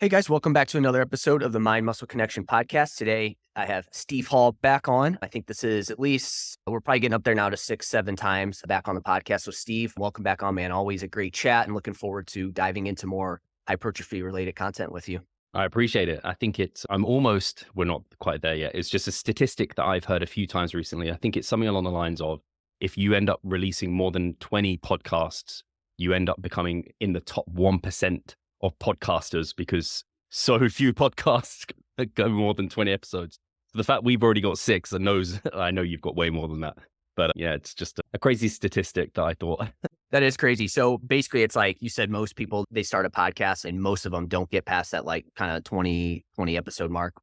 Hey guys, welcome back to another episode of the Mind Muscle Connection podcast. Today, I have Steve Hall back on. I think this is at least, we're probably getting up there now to 6-7 times back on the podcast. So Steve, welcome back on, man. Always a great chat and looking forward to diving into more hypertrophy related content with you. I appreciate it. I think we're not quite there yet. It's just a statistic that I've heard a few times recently. I think it's something along the lines of if you end up releasing more than 20 podcasts, you end up becoming in the top 1% of podcasters because so few podcasts go more than 20 episodes. The fact we've already got 6 and I know you've got way more than that. But yeah, it's just a crazy statistic that I thought. That is crazy. So basically, it's like you said, most people, they start a podcast and most of them don't get past that like kind of 20 episode mark.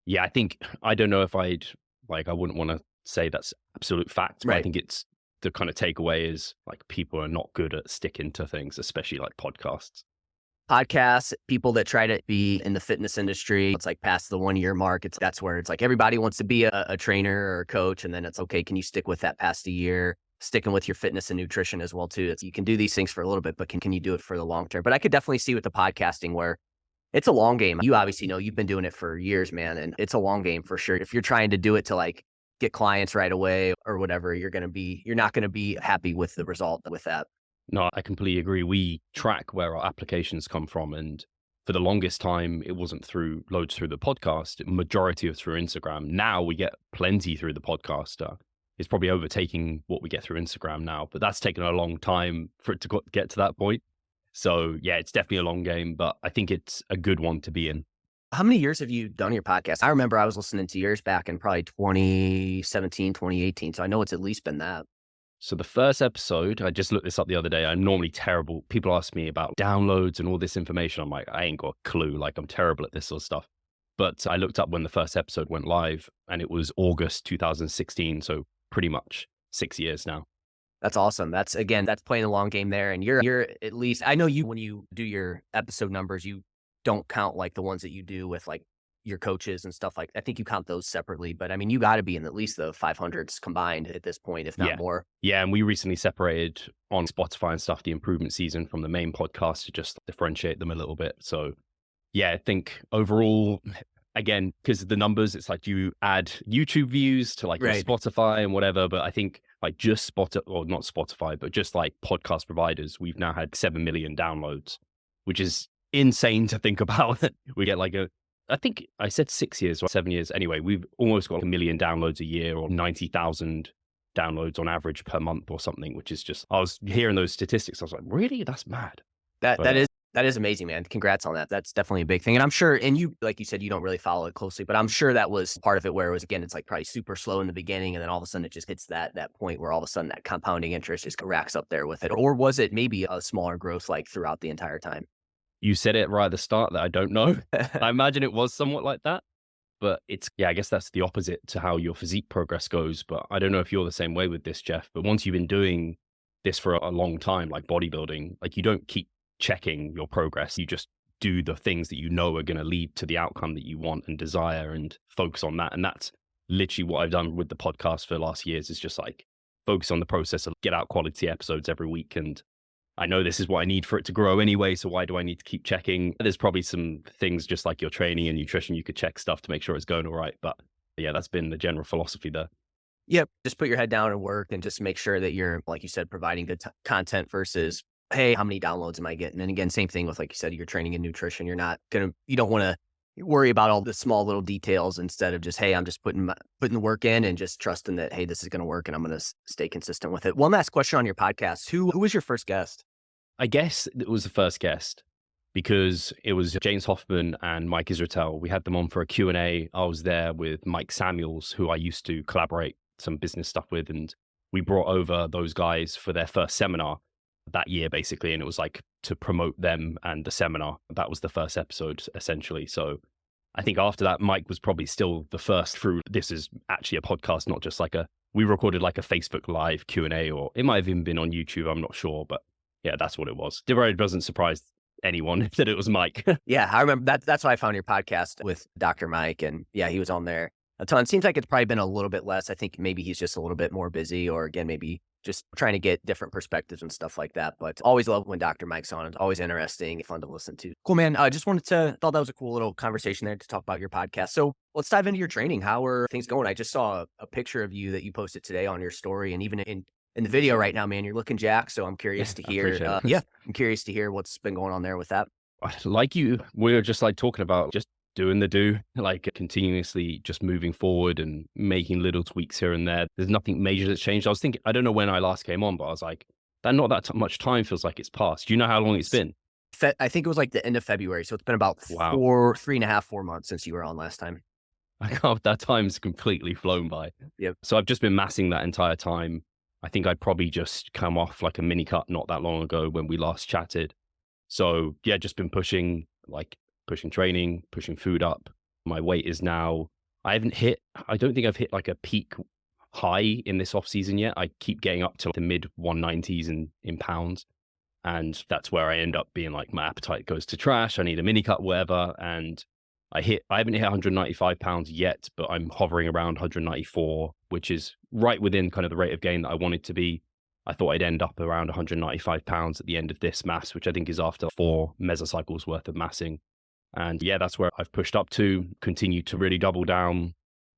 Yeah, I don't know if I wouldn't want to say that's absolute fact, but Right. I think it's the kind of takeaway is like people are not good at sticking to things, especially like podcasts. Podcasts, people that try to be in the fitness industry, it's like past the 1 year mark. That's where it's like everybody wants to be a trainer or a coach. And then it's okay. Can you stick with that past a year? Sticking with your fitness and nutrition as well too. You can do these things for a little bit, but can you do it for the long term? But I could definitely see with the podcasting where it's a long game. You obviously know you've been doing it for years, man. And it's a long game for sure. If you're trying to do it to like get clients right away or whatever, you're not going to be happy with the result with that. No, I completely agree. We track where our applications come from. And for the longest time, it wasn't through loads through the podcast. Majority of through Instagram. Now we get plenty through the podcast. It's probably overtaking what we get through Instagram now, but that's taken a long time for it to get to that point. So yeah, it's definitely a long game, but I think it's a good one to be in. How many years have you done your podcast? I remember I was listening to yours back in probably 2017, 2018. So I know it's at least been that. So the first episode, I just looked this up the other day. I'm normally terrible. People ask me about downloads and all this information. I'm like, I ain't got a clue. Like I'm terrible at this sort of stuff. But I looked up when the first episode went live and it was August 2016. So pretty much 6 years now. That's awesome. That's playing the long game there. And you're at least, I know you, when you do your episode numbers, you don't count like the ones that you do with like your coaches and stuff I think you count those separately, but I mean, you got to be in at least the 500s combined at this point, if not more. Yeah. And we recently separated on Spotify and stuff, the improvement season from the main podcast to just differentiate them a little bit. So yeah, I think overall, again, because of the numbers, it's like you add YouTube views to like your Spotify and whatever. But I think like just not Spotify, but just like podcast providers, we've now had 7 million downloads, which is insane to think about. We get like I think I said 6 years or 7 years. Anyway, we've almost got 1 million downloads a year or 90,000 downloads on average per month or something, which is just, I was hearing those statistics. I was like, really? That's mad. That is amazing, man. Congrats on that. That's definitely a big thing. And I'm sure, and you, like you said, you don't really follow it closely, but I'm sure that was part of it where it was, again, it's like probably super slow in the beginning. And then all of a sudden it just hits that point where all of a sudden that compounding interest just racks up there with it. Or was it maybe a smaller growth like throughout the entire time? You said it right at the start that I don't know. I imagine it was somewhat like that, but I guess that's the opposite to how your physique progress goes. But I don't know if you're the same way with this, Jeff, but once you've been doing this for a long time, like bodybuilding, like you don't keep checking your progress. You just do the things that you know are going to lead to the outcome that you want and desire and focus on that. And that's literally what I've done with the podcast for the last years is just like focus on the process of get out quality episodes every week. And I know this is what I need for it to grow anyway. So why do I need to keep checking? There's probably some things just like your training and nutrition, you could check stuff to make sure it's going all right. But yeah, that's been the general philosophy there. Yep. Just put your head down and work and just make sure that you're, like you said, providing good content versus, hey, how many downloads am I getting? And again, same thing with, like you said, your training and nutrition. You don't want to worry about all the small little details instead of just, hey, I'm just putting the work in and just trusting that, hey, this is going to work and I'm going to stay consistent with it. One last question on your podcast. Who was your first guest? I guess it was the first guest because it was James Hoffman and Mike Israetel. We had them on for a Q&A. I was there with Mike Samuels, who I used to collaborate some business stuff with. And we brought over those guys for their first seminar that year, basically. And it was like to promote them and the seminar. That was the first episode, essentially. So I think after that, Mike was probably still the first through. This is actually a podcast, not just we recorded like a Facebook Live Q&A, or it might have even been on YouTube. I'm not sure, but yeah, that's what it was. It doesn't surprise anyone that it was Mike. Yeah, I remember that. That's why I found your podcast with Dr. Mike. And yeah, he was on there a ton. Seems like it's probably been a little bit less. I think maybe he's just a little bit more busy, or again, maybe just trying to get different perspectives and stuff like that. But always love when Dr. Mike's on. It's always interesting, fun to listen to. Cool, man. I just thought that was a cool little conversation there to talk about your podcast. So let's dive into your training. How are things going? I just saw a picture of you that you posted today on your story. And even in the video right now, man, you're looking jacked. So I'm curious to I hear. appreciate it. Yeah, I'm curious to hear what's been going on there with that. Like you, we were just like talking about just doing the do, like continuously just moving forward and making little tweaks here and there. There's nothing major that's changed. I was thinking, I don't know when I last came on, but I was like, that not that much time feels like it's passed. Do you know how long it's been? I think it was like the end of February. So it's been about Wow. 3.5, 4 months since you were on last time. I can't, that time's completely flown by. Yep. So I've just been massing that entire time. I think I'd probably just come off like a mini cut not that long ago when we last chatted. So yeah, just been pushing training, pushing food up. My weight is now, I don't think I've hit like a peak high in this off season yet. I keep getting up to the mid 190s in pounds. And that's where I end up being like, my appetite goes to trash. I need a mini cut, whatever. And I haven't hit 195 pounds yet, but I'm hovering around 194, which is right within kind of the rate of gain that I want it to be. I thought I'd end up around 195 pounds at the end of this mass, which I think is after 4 mesocycles worth of massing. And yeah, that's where I've pushed up to, continue to really double down.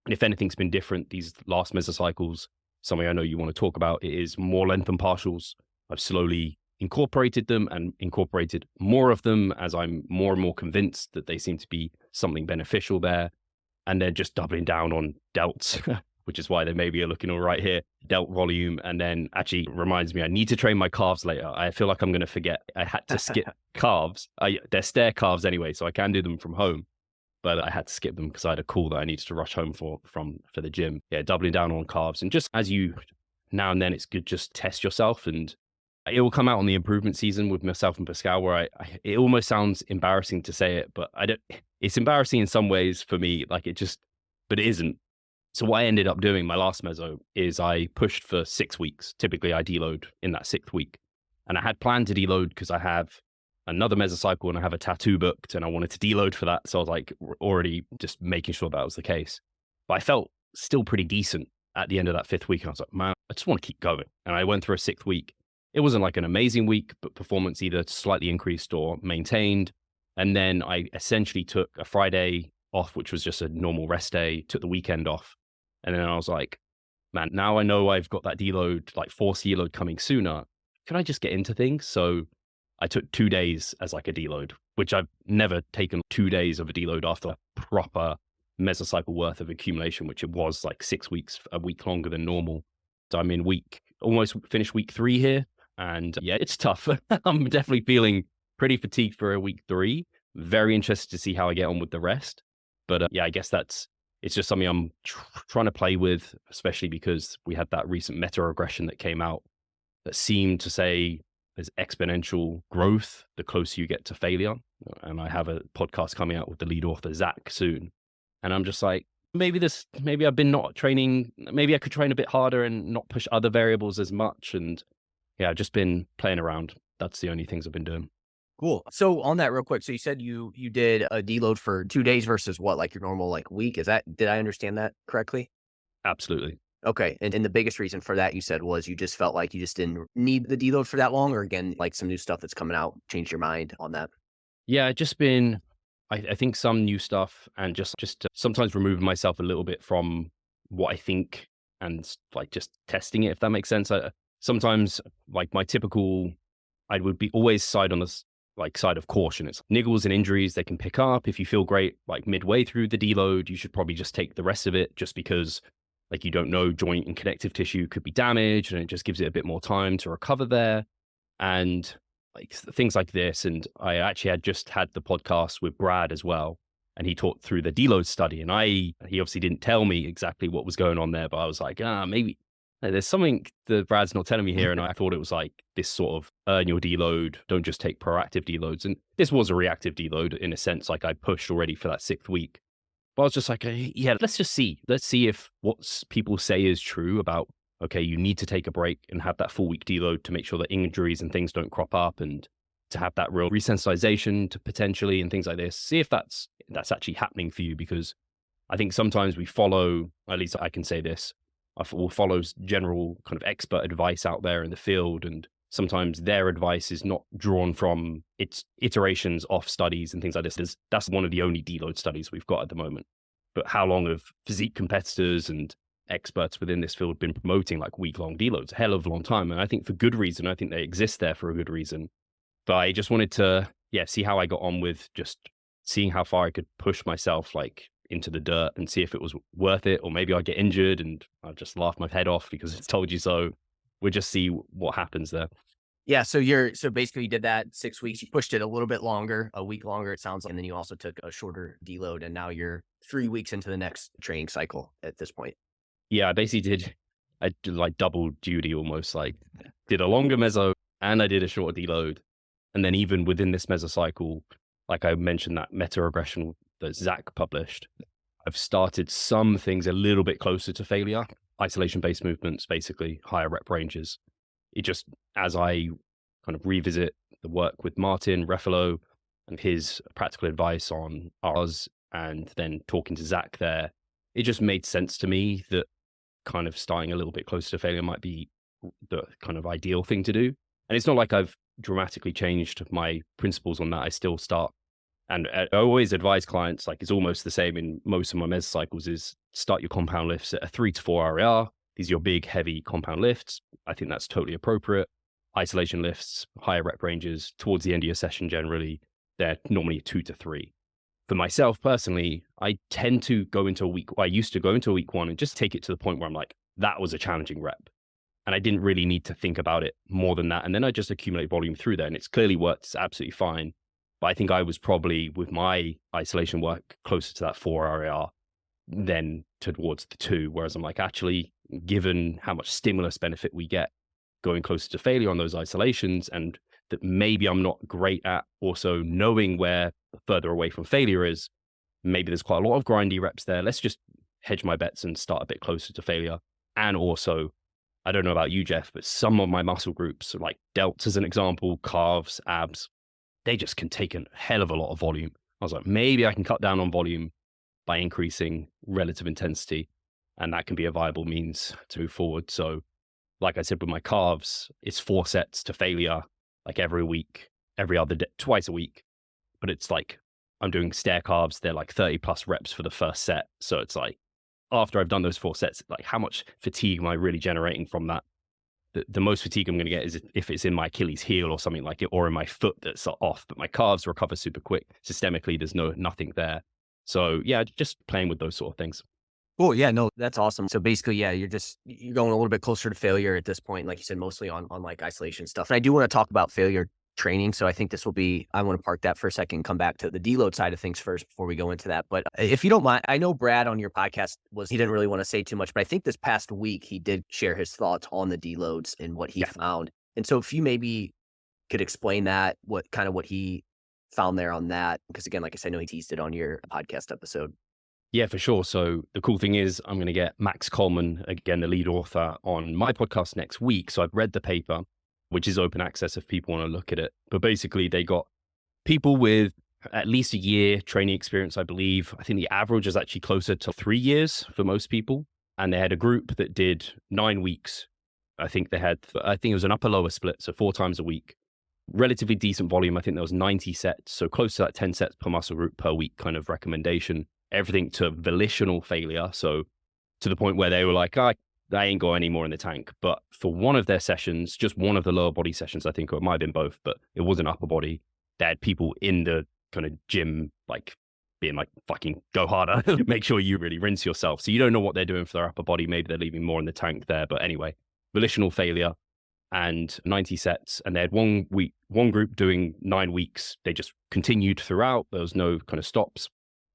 And if anything's been different these last mesocycles, something I know you want to talk about, it is more length and partials. I've slowly incorporated them and incorporated more of them as I'm more and more convinced that they seem to be something beneficial there. And then just doubling down on delts, which is why they maybe are looking all right here. Delt volume. And then actually reminds me, I need to train my calves later. I feel like I'm going to forget. I had to skip calves. They're stair calves anyway, so I can do them from home. But I had to skip them because I had a call that I needed to rush home for the gym. Yeah, doubling down on carbs. And just as you, now and then, it's good just test yourself. And it will come out on the improvement season with myself and Pascal, where it almost sounds embarrassing to say it, but it's embarrassing in some ways for me. Like but it isn't. So what I ended up doing my last meso is I pushed for 6 weeks. Typically I deload in that 6th week. And I had planned to deload because I have another mesocycle and I have a tattoo booked and I wanted to deload for that. So I was like already just making sure that was the case. But I felt still pretty decent at the end of that 5th week. And I was like, man, I just want to keep going. And I went through a 6th week. It wasn't like an amazing week, but performance either slightly increased or maintained. And then I essentially took a Friday off, which was just a normal rest day, took the weekend off. And then I was like, man, now I know I've got that deload, like force deload coming sooner. Can I just get into things? So I took 2 days as like a deload, which I've never taken 2 days of a deload after a proper mesocycle worth of accumulation, which it was like 6 weeks, a week longer than normal. So I'm in almost finished week 3 here. And yeah, it's tough. I'm definitely feeling pretty fatigued for a week 3. Very interested to see how I get on with the rest. But yeah, I guess it's just something I'm trying to play with, especially because we had that recent meta-regression that came out that seemed to say there's exponential growth the closer you get to failure. And I have a podcast coming out with the lead author, Zach, soon. And I'm just like, maybe I've been not training, maybe I could train a bit harder and not push other variables as much. And yeah, I've just been playing around. That's the only things I've been doing. Cool. So on that real quick, so you said you did a deload for 2 days versus what, like your normal like week? Did I understand that correctly? Absolutely. Okay. And the biggest reason for that you said was you just felt like you just didn't need the deload for that long, or again, like some new stuff that's coming out changed your mind on that? Yeah, just been, I think some new stuff and just sometimes removing myself a little bit from what I think and like just testing it, if that makes sense. Sometimes like my typical, I would be always side of caution. It's niggles and injuries they can pick up. If you feel great, like midway through the deload, you should probably just take the rest of it just because like you don't know, joint and connective tissue could be damaged and it just gives it a bit more time to recover there. And like things like this. And I actually had just had the podcast with Brad as well. And he talked through the Deload study. And he obviously didn't tell me exactly what was going on there, but I was like, maybe there's something that Brad's not telling me here. And I thought it was like this sort of earn your deload, don't just take proactive deloads. And this was a reactive deload in a sense, like I pushed already for that 6th week. But I was just like, yeah, let's see if what people say is true about, okay, you need to take a break and have that full week deload to make sure that injuries and things don't crop up and to have that real resensitization to potentially and things like this. See if that's actually happening for you, because I think sometimes we follow, at least I can say this, will follow general kind of expert advice out there in the field. And sometimes their advice is not drawn from its iterations off studies and things like this. That's one of the only deload studies we've got at the moment. But how long have physique competitors and experts within this field been promoting like week-long deloads? A hell of a long time. And I think for good reason. I think they exist there for a good reason. But I just wanted to, see how I got on with just seeing how far I could push myself like into the dirt and see if it was worth it, or maybe I'd get injured and I'd just laugh my head off because it's told you so. We'll just see what happens there. Yeah. So basically you did that 6 weeks, you pushed it a little bit longer, a week longer, it sounds like. And then you also took a shorter deload, and now you're 3 weeks into the next training cycle at this point. Yeah, I did like double duty almost, like did a longer meso and I did a shorter deload. And then even within this mesocycle, like I mentioned, that meta regression that Zach published, I've started some things a little bit closer to failure, isolation-based movements, basically higher rep ranges. It just, as I kind of revisit the work with Martin Refalo and his practical advice on ours, and then talking to Zach there, it just made sense to me that kind of starting a little bit closer to failure might be the kind of ideal thing to do. And it's not like I've dramatically changed my principles on that. I still start, and I always advise clients, like it's almost the same in most of my mesocycles, is start your compound lifts at a 3 to 4 RAR. These are your big, heavy compound lifts. I think that's totally appropriate. Isolation lifts, higher rep ranges towards the end of your session, generally, they're normally 2 to 3. For myself personally, I tend to go into a week, I used to go into a week one and just take it to the point where I'm like, that was a challenging rep. And I didn't really need to think about it more than that. And then I just accumulate volume through there. And it's clearly worked. It's absolutely fine. But I think I was probably, with my isolation work, closer to that 4 RAR than towards the 2. Whereas I'm like, actually, given how much stimulus benefit we get going closer to failure on those isolations, and that maybe I'm not great at also knowing where further away from failure is, maybe there's quite a lot of grindy reps there. Let's just hedge my bets and start a bit closer to failure. And also, I don't know about you, Jeff, but some of my muscle groups, like delts as an example, calves, abs, they just can take a hell of a lot of volume. I was like, maybe I can cut down on volume by increasing relative intensity, and that can be a viable means to move forward. So like I said, with my calves, it's 4 sets to failure, like every week, every other day, twice a week. But it's like, I'm doing stair calves. They're like 30 plus reps for the first set. So it's like, after I've done those 4 sets, like how much fatigue am I really generating from that? The most fatigue I'm going to get is if it's in my Achilles heel or something like it, or in my foot that's off, but my calves recover super quick. Systemically, there's nothing there. So yeah, just playing with those sort of things. Cool. Yeah, no, that's awesome. So basically, yeah, you're going a little bit closer to failure at this point, like you said, mostly on like isolation stuff. And I do want to talk about failure training. So I think this will be, I want to park that for a second and come back to the deload side of things first before we go into that. But if you don't mind, I know Brad on your podcast he didn't really want to say too much, but I think this past week he did share his thoughts on the deloads and what he found. And so if you maybe could explain that, what he found there on that, because again, like I said, I know he teased it on your podcast episode. Yeah, for sure. So the cool thing is I'm going to get Max Coleman, again, the lead author, on my podcast next week. So I've read the paper, which is open access if people want to look at it. But basically they got people with at least a year training experience, I believe. I think the average is actually closer to 3 years for most people. And they had a group that did 9 weeks. I think it was an upper lower split. So 4 times a week, relatively decent volume. I think there was 90 sets. So close to that 10 sets per muscle group per week kind of recommendation. Everything to volitional failure. So to the point where they were like, I ain't got any more in the tank. But for one of their sessions, just one of the lower body sessions, I think, or it might have been both, but it was an upper body. They had people in the kind of gym, like being like, fucking go harder. Make sure you really rinse yourself. So you don't know what they're doing for their upper body. Maybe they're leaving more in the tank there. But anyway, volitional failure and 90 sets. And they had one group doing 9 weeks. They just continued throughout. There was no kind of stops.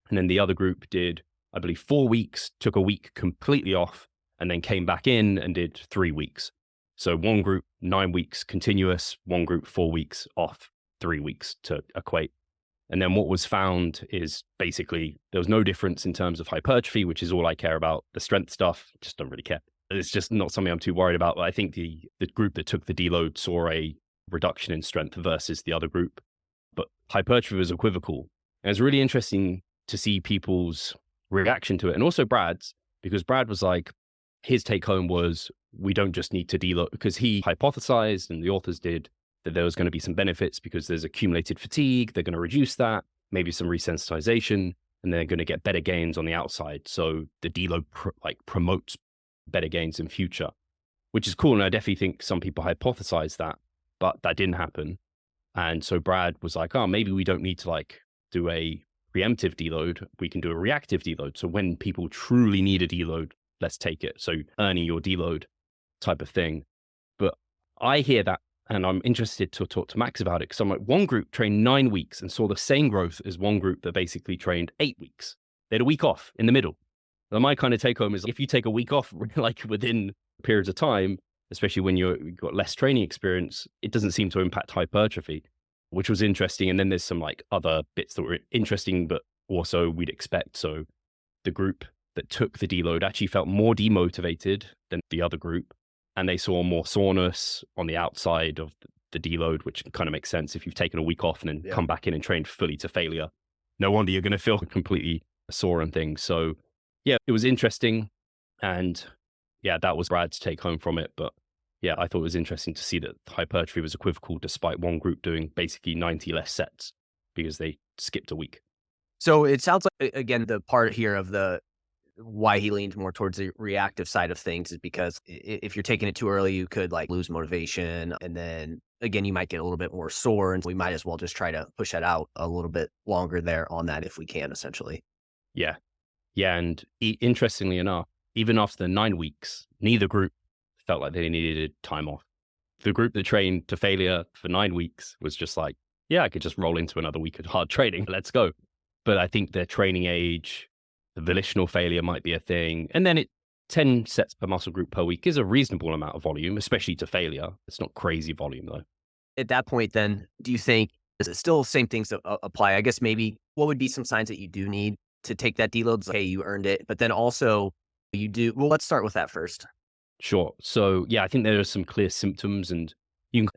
And then the other group did, I believe, 4 weeks, took a week completely off, and then came back in and did 3 weeks. So one group, 9 weeks continuous, one group, 4 weeks off, 3 weeks to equate. And then what was found is basically there was no difference in terms of hypertrophy, which is all I care about. The strength stuff, just don't really care. It's just not something I'm too worried about. But I think the group that took the deload saw a reduction in strength versus the other group. But hypertrophy was equivocal. And it's really interesting to see people's reaction to it, and also Brad's, because Brad was like, his take home was we don't just need to deload, because he hypothesized and the authors did that there was going to be some benefits because there's accumulated fatigue. They're going to reduce that, maybe some resensitization, and they're going to get better gains on the outside. So the deload promotes better gains in future, which is cool. And I definitely think some people hypothesize that, but that didn't happen. And so Brad was like, oh, maybe we don't need to like do a preemptive deload. We can do a reactive deload. So when people truly need a deload, let's take it. So earning your deload type of thing. But I hear that and I'm interested to talk to Max about it, because I'm like, one group trained 9 weeks and saw the same growth as one group that basically trained 8 weeks. They had a week off in the middle. And my kind of take home is if you take a week off like within periods of time, especially when you've got less training experience, it doesn't seem to impact hypertrophy, which was interesting. And then there's some like other bits that were interesting, but also we'd expect. So the group that took the deload actually felt more demotivated than the other group. And they saw more soreness on the outside of the deload, which kind of makes sense. If you've taken a week off and then come back in and trained fully to failure, no wonder you're going to feel completely sore and things. So yeah, it was interesting. And yeah, that was Brad's take home from it. But yeah, I thought it was interesting to see that hypertrophy was equivocal despite one group doing basically 90 less sets because they skipped a week. So it sounds like, again, the part here of the why he leaned more towards the reactive side of things is because if you're taking it too early, you could like lose motivation. And then again, you might get a little bit more sore. And we might as well just try to push that out a little bit longer there on that if we can, essentially. Yeah. Yeah. And interestingly enough, even after the 9 weeks, neither group felt like they needed time off. The group that trained to failure for 9 weeks was just like, yeah, I could just roll into another week of hard training. Let's go. But I think their training age, the volitional failure might be a thing. And then 10 sets per muscle group per week is a reasonable amount of volume, especially to failure. It's not crazy volume though. At that point, then, do you think, is it still the same things that apply? I guess maybe what would be some signs that you do need to take that deload? Like, hey, you earned it. But then also you do, well, let's start with that first. Sure. So yeah, I think there are some clear symptoms, and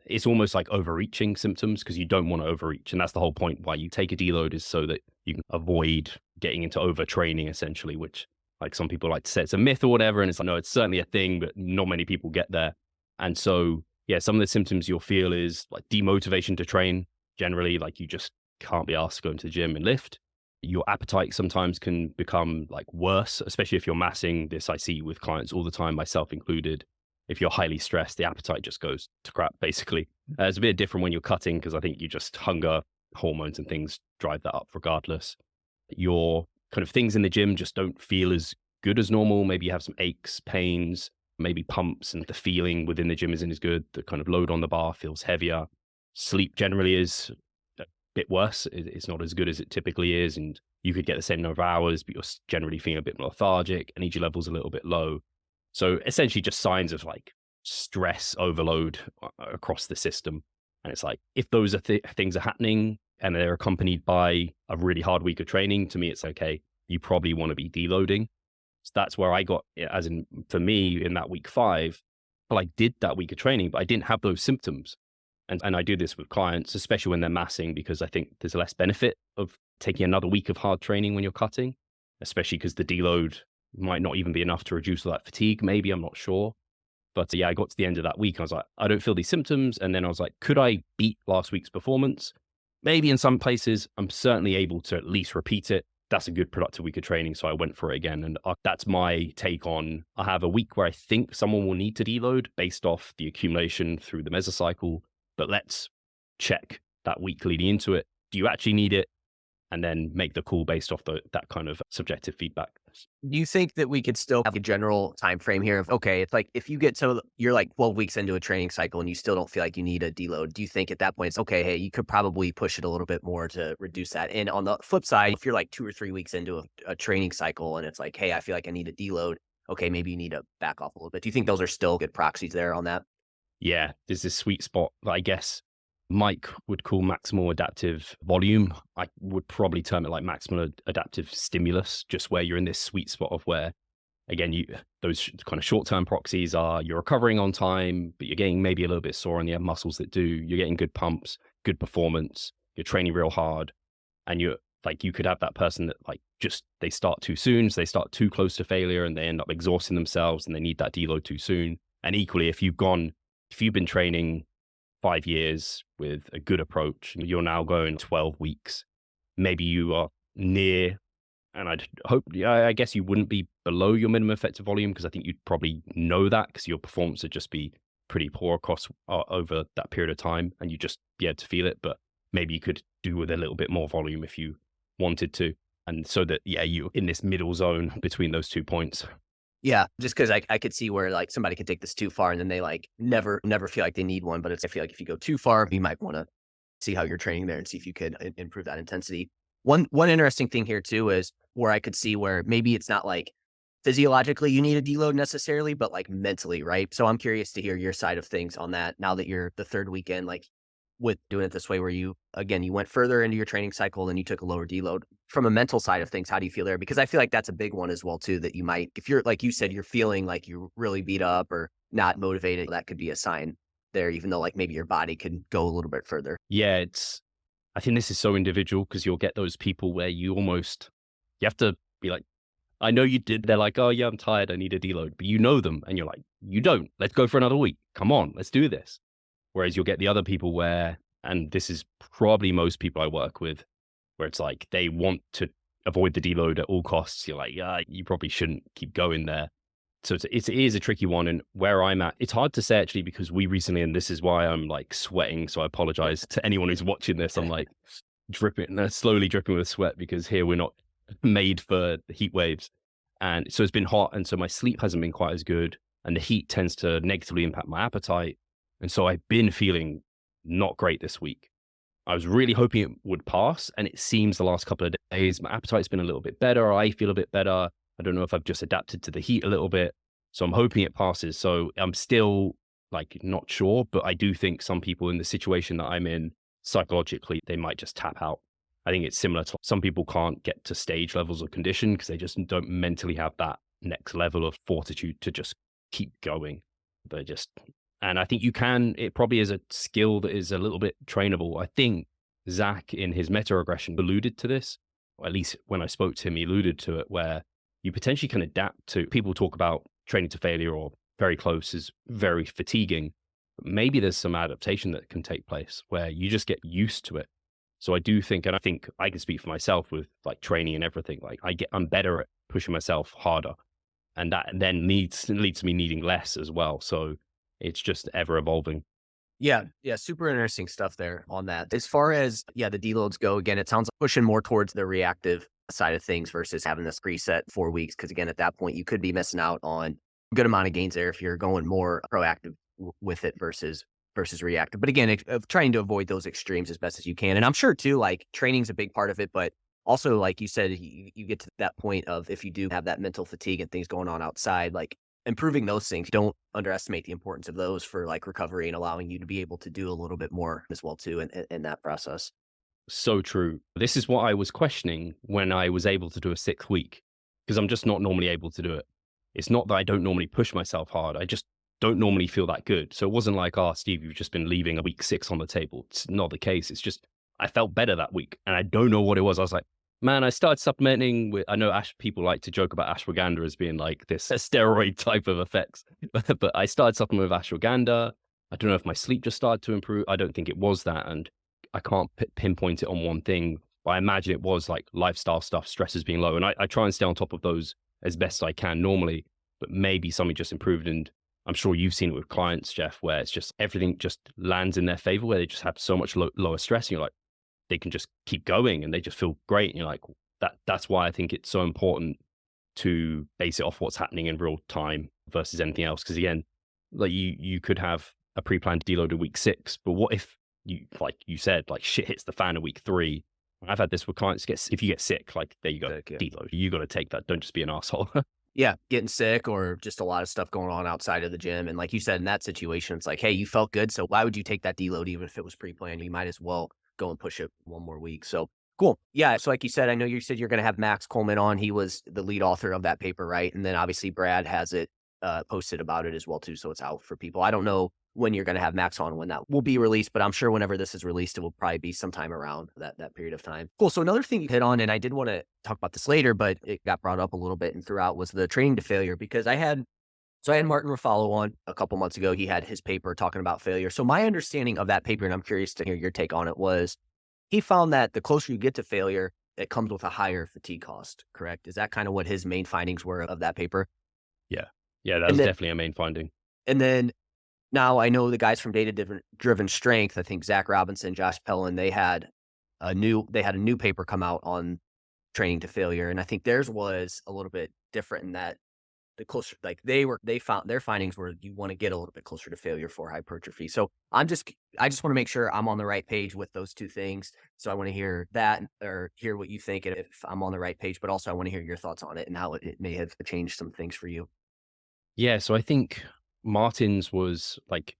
it's almost like overreaching symptoms because you don't want to overreach. And that's the whole point why you take a deload, is so that you can avoid getting into overtraining essentially, which like some people like to say it's a myth or whatever. And it's like, no, it's certainly a thing, but not many people get there. And so, yeah, some of the symptoms you'll feel is like demotivation to train. Generally, like you just can't be asked to go into the gym and lift. Your appetite sometimes can become like worse, especially if you're massing. This I see with clients all the time, myself included. If you're highly stressed, the appetite just goes to crap, basically. It's a bit different when you're cutting because I think you just hunger, hormones and things drive that up regardless. Your kind of things in the gym just don't feel as good as normal. Maybe you have some aches, pains, maybe pumps, and the feeling within the gym isn't as good. The kind of load on the bar feels heavier. Sleep generally is a bit worse. It's not as good as it typically is. And you could get the same number of hours, but you're generally feeling a bit more lethargic. Energy levels a little bit low. So essentially just signs of like stress overload across the system. And it's like, if those are things are happening and they're accompanied by a really hard week of training, to me, it's okay, you probably want to be deloading. So that's where I got, as in for me in that week 5, well, I did that week of training, but I didn't have those symptoms. And I do this with clients, especially when they're massing, because I think there's less benefit of taking another week of hard training when you're cutting, especially because the deload might not even be enough to reduce that fatigue. Maybe, I'm not sure. But yeah, I got to the end of that week and I was like, I don't feel these symptoms. And then I was like, could I beat last week's performance? Maybe in some places. I'm certainly able to at least repeat it. That's a good productive week of training. So I went for it again. And that's my take on, I have a week where I think someone will need to deload based off the accumulation through the mesocycle. But let's check that week leading into it. Do you actually need it? And then make the call based off that kind of subjective feedback. Do you think that we could still have a general time frame here of, okay, it's like if you get you're like 12 weeks into a training cycle and you still don't feel like you need a deload, do you think at that point it's okay, hey, you could probably push it a little bit more to reduce that? And on the flip side, if you're like 2 or 3 weeks into a training cycle and it's like, hey, I feel like I need a deload, okay, maybe you need to back off a little bit. Do you think those are still good proxies there on that? Yeah, there's this sweet spot that I guess Mike would call maximal adaptive volume. I would probably term it like maximal adaptive stimulus, just where you're in this sweet spot of where, again, those kind of short-term proxies are you're recovering on time, but you're getting maybe a little bit sore and you have muscles that do. You're getting good pumps, good performance, you're training real hard, and you're Like you could have that person that like just they start too soon, so they start too close to failure and they end up exhausting themselves and they need that deload too soon. And equally, if you've been training 5 years with a good approach and you're now going 12 weeks, maybe you are near, and I'd hope, yeah, I guess you wouldn't be below your minimum effective volume because I think you'd probably know that because your performance would just be pretty poor across over that period of time and you just be able to feel it. But maybe you could do with a little bit more volume if you wanted to. And so that, yeah, you're in this middle zone between those 2 points. Yeah, just because I could see where like somebody could take this too far and then they like never feel like they need one. But I feel like if you go too far, you might want to see how you're training there and see if you could improve that intensity. One interesting thing here too is where I could see where maybe it's not like physiologically you need a deload necessarily, but like mentally, right? So I'm curious to hear your side of things on that now that you're the third weekend, like with doing it this way where you again you went further into your training cycle and you took a lower deload. From a mental side of things, how do you feel there? Because I feel like that's a big one as well too, that you might, if you're like you said, you're feeling like you're really beat up or not motivated, that could be a sign there, even though like maybe your body could go a little bit further. Yeah, I think this is so individual because you'll get those people where you have to be like, I know you did. They're like, oh yeah, I'm tired. I need a deload. But you know them and you're like, you don't. Let's go for another week. Come on, let's do this. Whereas you'll get the other people where, and this is probably most people I work with, where it's like they want to avoid the deload at all costs. You're like, yeah, you probably shouldn't keep going there. So it is a tricky one. And where I'm at, it's hard to say actually, because we recently, and this is why I'm like sweating. So I apologize to anyone who's watching this. I'm like slowly dripping with sweat because here we're not made for heat waves. And so it's been hot. And so my sleep hasn't been quite as good. And the heat tends to negatively impact my appetite. And so I've been feeling not great this week. I was really hoping it would pass. And it seems the last couple of days, my appetite's been a little bit better. I feel a bit better. I don't know if I've just adapted to the heat a little bit. So I'm hoping it passes. So I'm still like not sure, but I do think some people in the situation that I'm in psychologically, they might just tap out. I think it's similar to some people can't get to stage levels of condition because they just don't mentally have that next level of fortitude to just keep going. They just, and I think it probably is a skill that is a little bit trainable. I think Zach in his meta regression alluded to this, or at least when I spoke to him, he alluded to it, where you potentially can adapt to, people talk about training to failure or very close is very fatiguing. But maybe there's some adaptation that can take place where you just get used to it. So I do think, and I think I can speak for myself with like training and everything, like I'm better at pushing myself harder. And that then leads to me needing less as well. So it's just ever evolving. Yeah, yeah, super interesting stuff there on that. As far as the deloads go, again, it sounds like pushing more towards the reactive side of things versus having this preset 4 weeks. Because again, at that point, you could be missing out on a good amount of gains there if you're going more proactive with it versus reactive. But again, of trying to avoid those extremes as best as you can. And I'm sure too, like training's a big part of it, but also like you said, you get to that point of if you do have that mental fatigue and things going on outside, like improving those things, don't underestimate the importance of those for like recovery and allowing you to be able to do a little bit more as well too in that process. So true. This is what I was questioning when I was able to do a 6th week, because I'm just not normally able to do it. It's not that I don't normally push myself hard. I just don't normally feel that good. So it wasn't like, oh, Steve, you've just been leaving a week 6 on the table. It's not the case. It's just, I felt better that week and I don't know what it was. I was like, man, I started supplementing with, I know people like to joke about ashwagandha as being like this steroid type of effects, but I started supplementing with ashwagandha. I don't know if my sleep just started to improve. I don't think it was that. And I can't pinpoint it on one thing, but I imagine it was like lifestyle stuff, stresses being low. And I try and stay on top of those as best I can normally, but maybe something just improved. And I'm sure you've seen it with clients, Jeff, where it's just everything just lands in their favor, where they just have so much lower stress. And you're like, they can just keep going and they just feel great. And you're like, that's why I think it's so important to base it off what's happening in real time versus anything else. Because again, like you could have a pre-planned deload in week 6, but what if you, like you said, like shit hits the fan in week 3? I've had this with clients. If you get sick, like there you go, deload. You got to take that. Don't just be an asshole. Yeah, getting sick or just a lot of stuff going on outside of the gym. And like you said, in that situation, it's like, hey, you felt good. So why would you take that deload even if it was pre-planned? You might as well go and push it one more week. So cool. Yeah. So like you said, I know you said you're going to have Max Coleman on. He was the lead author of that paper, right? And then obviously Brad has it posted about it as well too. So it's out for people. I don't know when you're going to have Max on, when that will be released, but I'm sure whenever this is released, it will probably be sometime around that period of time. Cool. So another thing you hit on, and I did want to talk about this later, but it got brought up a little bit and throughout, was the training to failure, because I had Martin Ruffalo on a couple months ago. He had his paper talking about failure. So my understanding of that paper, and I'm curious to hear your take on it, was he found that the closer you get to failure, it comes with a higher fatigue cost, correct? Is that kind of what his main findings were of that paper? Yeah. Yeah, that And was then, definitely a main finding. and then now I know the guys from Data Driven Strength, I think Zach Robinson, Josh Pellin, they had a new paper come out on training to failure. And I think theirs was a little bit different in that the closer, like they found their findings were you want to get a little bit closer to failure for hypertrophy. So I just want to make sure I'm on the right page with those two things. So I want to hear that, or hear what you think, and if I'm on the right page, but also I want to hear your thoughts on it and how it may have changed some things for you. Yeah, so I think Martin's was like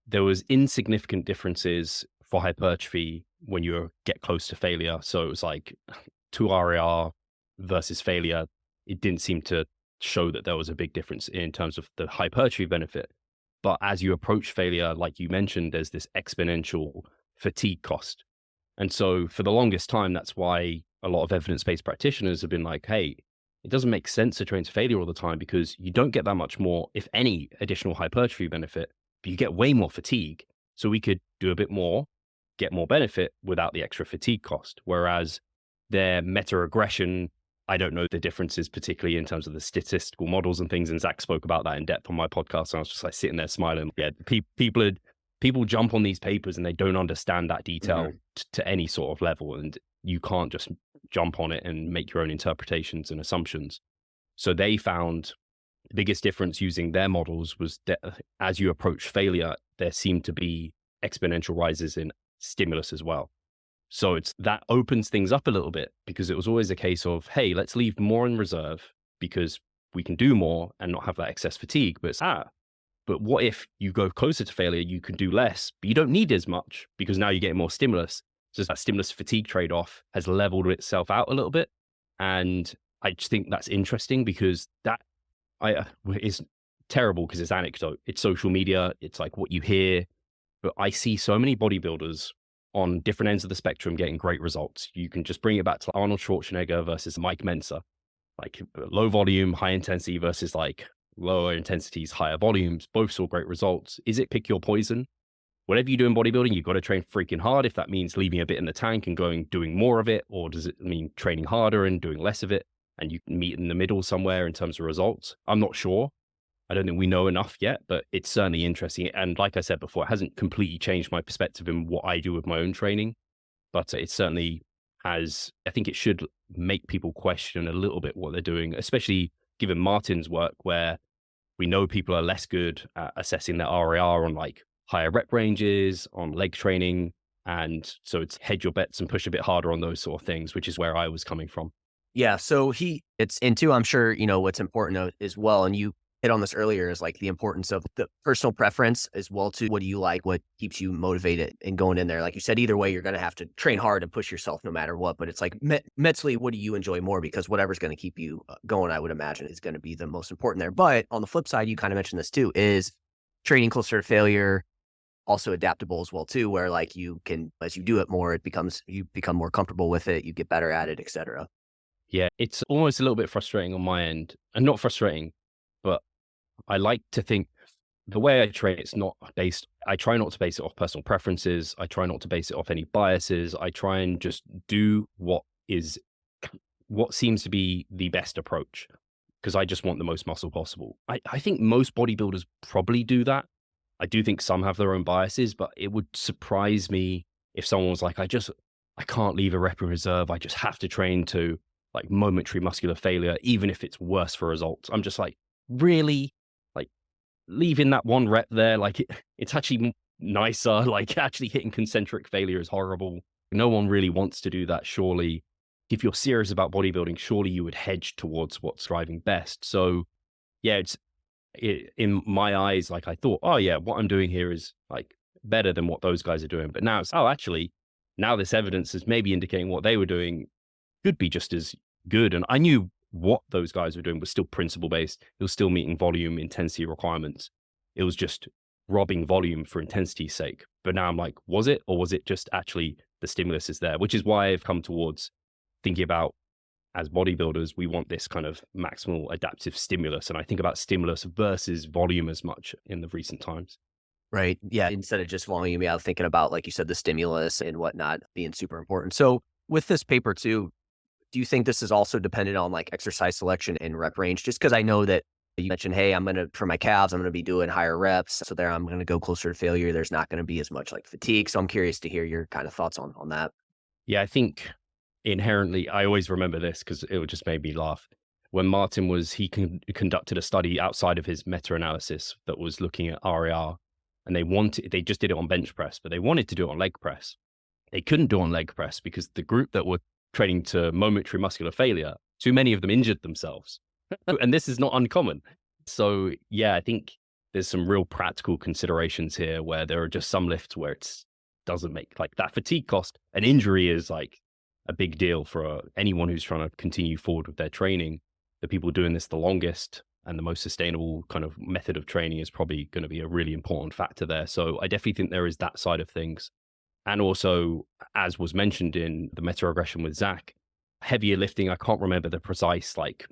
there was insignificant differences for hypertrophy when you get close to failure. So it was like 2 RAR versus failure. It didn't seem to show that there was a big difference in terms of the hypertrophy benefit. But as you approach failure, like you mentioned, there's this exponential fatigue cost. And so for the longest time, that's why a lot of evidence-based practitioners have been like, hey, it doesn't make sense to train to failure all the time because you don't get that much more, if any, additional hypertrophy benefit, but you get way more fatigue. So we could do a bit more, get more benefit without the extra fatigue cost. Whereas their meta-regression, I don't know the differences, particularly in terms of the statistical models and things. And Zach spoke about that in depth on my podcast. And I was just like sitting there smiling. Yeah, people jump on these papers and they don't understand that detail to any sort of level. And you can't just jump on it and make your own interpretations and assumptions. So they found the biggest difference using their models was that as you approach failure, there seemed to be exponential rises in stimulus as well. So that opens things up a little bit, because it was always a case of, hey, let's leave more in reserve because we can do more and not have that excess fatigue. But what if you go closer to failure, you can do less, but you don't need as much because now you're getting more stimulus. So that stimulus fatigue trade-off has leveled itself out a little bit. And I just think that's interesting because that is terrible because it's anecdote. It's social media. It's like what you hear. But I see so many bodybuilders on different ends of the spectrum getting great results. You can just bring it back to Arnold Schwarzenegger versus Mike Mensa, like low volume, high intensity versus like lower intensities, higher volumes. Both saw great results. Is it pick your poison? Whatever you do in bodybuilding, you've got to train freaking hard. If that means leaving a bit in the tank and doing more of it, or does it mean training harder and doing less of it? And you can meet in the middle somewhere in terms of results. I'm not sure. I don't think we know enough yet, but it's certainly interesting. And like I said before, it hasn't completely changed my perspective in what I do with my own training, but it certainly has. I think it should make people question a little bit what they're doing, especially given Martin's work, where we know people are less good at assessing their RAR on like higher rep ranges, on leg training. And so it's hedge your bets and push a bit harder on those sort of things, which is where I was coming from. Yeah. So and two, I'm sure, what's important as well. And you hit on this earlier, is like the importance of the personal preference as well too. What do you like? What keeps you motivated and going in there? Like you said, either way, you're going to have to train hard and push yourself no matter what. But it's like mentally, what do you enjoy more? Because whatever's going to keep you going, I would imagine, is going to be the most important there. But on the flip side, you kind of mentioned this too, is training closer to failure, also adaptable as well too, where like you can, as you do it more, you become more comfortable with it, you get better at it, etc. Yeah, it's almost a little bit frustrating on my end, and not frustrating, but I like to think the way I train, I try not to base it off personal preferences. I try not to base it off any biases. I try and just do what seems to be the best approach, because I just want the most muscle possible. I think most bodybuilders probably do that. I do think some have their own biases, but it would surprise me if someone was like, I can't leave a rep in reserve. I just have to train to like momentary muscular failure, even if it's worse for results. I'm just like, really? Like leaving that one rep there, like it's actually nicer. Like actually hitting concentric failure is horrible. No one really wants to do that. Surely, if you're serious about bodybuilding, surely you would hedge towards what's driving best. So yeah, in my eyes, like I thought, oh yeah, what I'm doing here is like better than what those guys are doing. But now actually, now this evidence is maybe indicating what they were doing could be just as good. And I knew what those guys were doing was still principle based. It was still meeting volume intensity requirements. It was just robbing volume for intensity's sake. But now I'm like, was it, or was it just actually the stimulus is there? Which is why I've come towards thinking about, as bodybuilders, we want this kind of maximal adaptive stimulus. And I think about stimulus versus volume as much in the recent times. Right. Yeah. Instead of just volume, yeah, thinking about, like you said, the stimulus and whatnot being super important. So with this paper too, do you think this is also dependent on like exercise selection and rep range? Just because I know that you mentioned, hey, for my calves, I'm going to be doing higher reps. So there I'm going to go closer to failure. There's not going to be as much like fatigue. So I'm curious to hear your kind of thoughts on that. Yeah, I think inherently, I always remember this because it would just made me laugh. When Martin conducted a study outside of his meta-analysis that was looking at RAR, and they just did it on bench press, but they wanted to do it on leg press. They couldn't do it on leg press because the group that were training to momentary muscular failure, too many of them injured themselves. And this is not uncommon. So yeah, I think there's some real practical considerations here where there are just some lifts where it doesn't make like that fatigue cost. An injury is like a big deal for anyone who's trying to continue forward with their training. The people doing this the longest and the most sustainable kind of method of training is probably going to be a really important factor there. So I definitely think there is that side of things. And also, as was mentioned in the meta regression with Zach, heavier lifting, I can't remember the precise, like